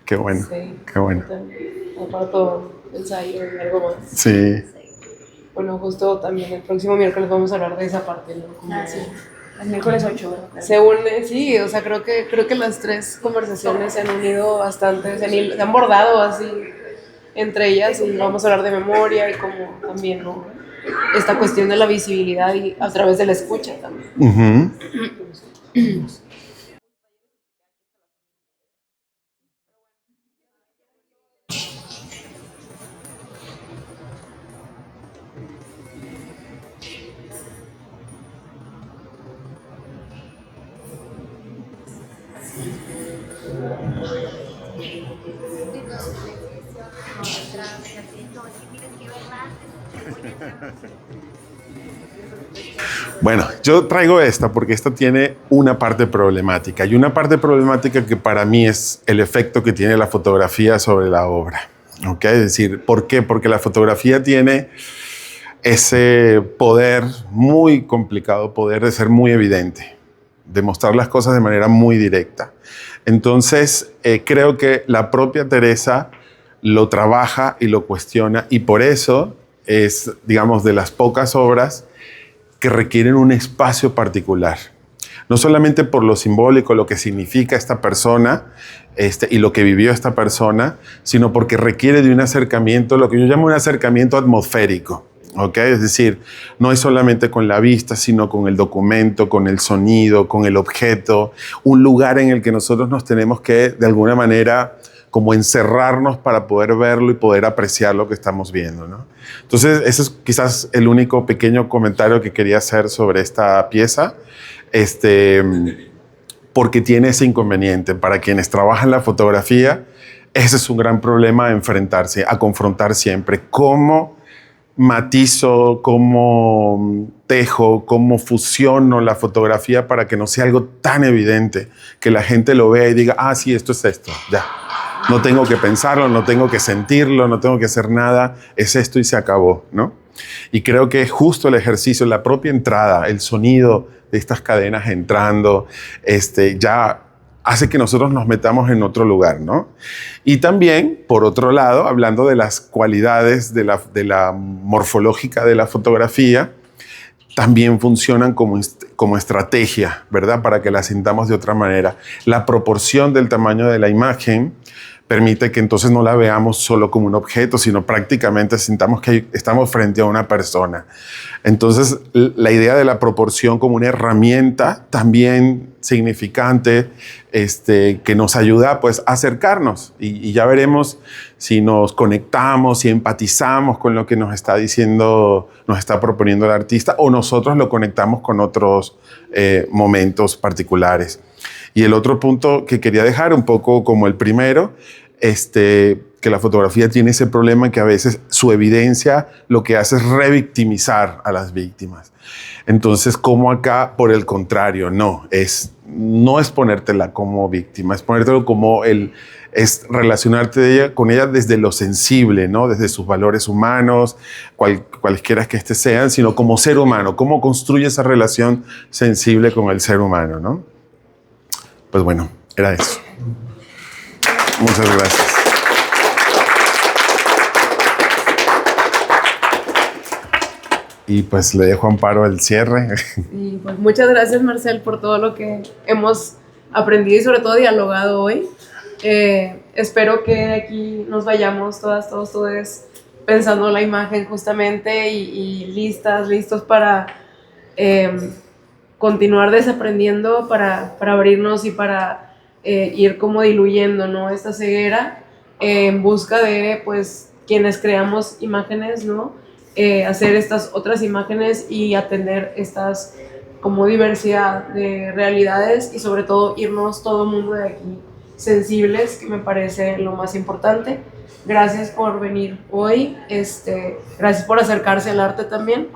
Qué bueno, Sí. qué bueno. Aparto ensayo y algo más. Sí. Bueno, justo también el próximo miércoles vamos a hablar de esa parte, ¿no? Como El miércoles 8, ¿verdad? se une, sí, o sea, creo que las tres conversaciones se han unido bastante, se han bordado así entre ellas, y vamos a hablar de memoria y como también, ¿no? Esta cuestión de la visibilidad y a través de la escucha también. Ujú. Bueno, yo traigo esta porque esta tiene una parte problemática, y una parte problemática que para mí es el efecto que tiene la fotografía sobre la obra. ¿Ok? Es decir, ¿por qué? Porque la fotografía tiene ese poder muy complicado, poder de ser muy evidente, de mostrar las cosas de manera muy directa. Entonces, creo que la propia Teresa lo trabaja y lo cuestiona, y por eso es, digamos, de las pocas obras que requieren un espacio particular. No solamente por lo simbólico, lo que significa esta persona y lo que vivió esta persona, sino porque requiere de un acercamiento, lo que yo llamo un acercamiento atmosférico. ¿Okay? Es decir, no es solamente con la vista, sino con el documento, con el sonido, con el objeto, un lugar en el que nosotros nos tenemos que, de alguna manera, como encerrarnos para poder verlo y poder apreciar lo que estamos viendo, ¿no? Entonces, ese es quizás el único pequeño comentario que quería hacer sobre esta pieza, porque tiene ese inconveniente. Para quienes trabajan la fotografía, ese es un gran problema a enfrentarse, a confrontar siempre. ¿Cómo matizo, cómo tejo, cómo fusiono la fotografía para que no sea algo tan evidente, que la gente lo vea y diga, ah, sí, esto es esto, ya. No tengo que pensarlo, no tengo que sentirlo, no tengo que hacer nada, es esto y se acabó, ¿no? Y creo que justo el ejercicio, la propia entrada, el sonido de estas cadenas entrando, ya hace que nosotros nos metamos en otro lugar, ¿no? Y también, por otro lado, hablando de las cualidades de la morfológica de la fotografía, también funcionan como estrategia, ¿verdad? Para que la sintamos de otra manera. La proporción del tamaño de la imagen permite que entonces no la veamos solo como un objeto, sino prácticamente sintamos que estamos frente a una persona. Entonces, la idea de la proporción como una herramienta también significante, que nos ayuda pues, a acercarnos. Y ya veremos si nos conectamos, si empatizamos con lo que nos está diciendo, nos está proponiendo el artista, o nosotros lo conectamos con otros momentos particulares. Y el otro punto que quería dejar, un poco como el primero, que la fotografía tiene ese problema que a veces su evidencia lo que hace es revictimizar a las víctimas. Entonces, como acá, por el contrario, no es ponértela como víctima, es ponértelo como es relacionarte con ella desde lo sensible, ¿no? Desde sus valores humanos, cualesquiera que sean, sino como ser humano, cómo construye esa relación sensible con el ser humano, ¿no? Pues bueno, era eso. Muchas gracias. Y pues le dejo a Amparo el cierre. Y pues muchas gracias, Marcel, por todo lo que hemos aprendido y sobre todo dialogado hoy. Espero que aquí nos vayamos todos pensando la imagen justamente y listos para continuar desaprendiendo, para abrirnos y para ir como diluyendo, ¿no? Esta ceguera en busca de pues quienes creamos imágenes, ¿no? hacer estas otras imágenes y atender estas como diversidad de realidades y sobre todo irnos todo el mundo de aquí sensibles, que me parece lo más importante. Gracias por venir hoy, gracias por acercarse al arte también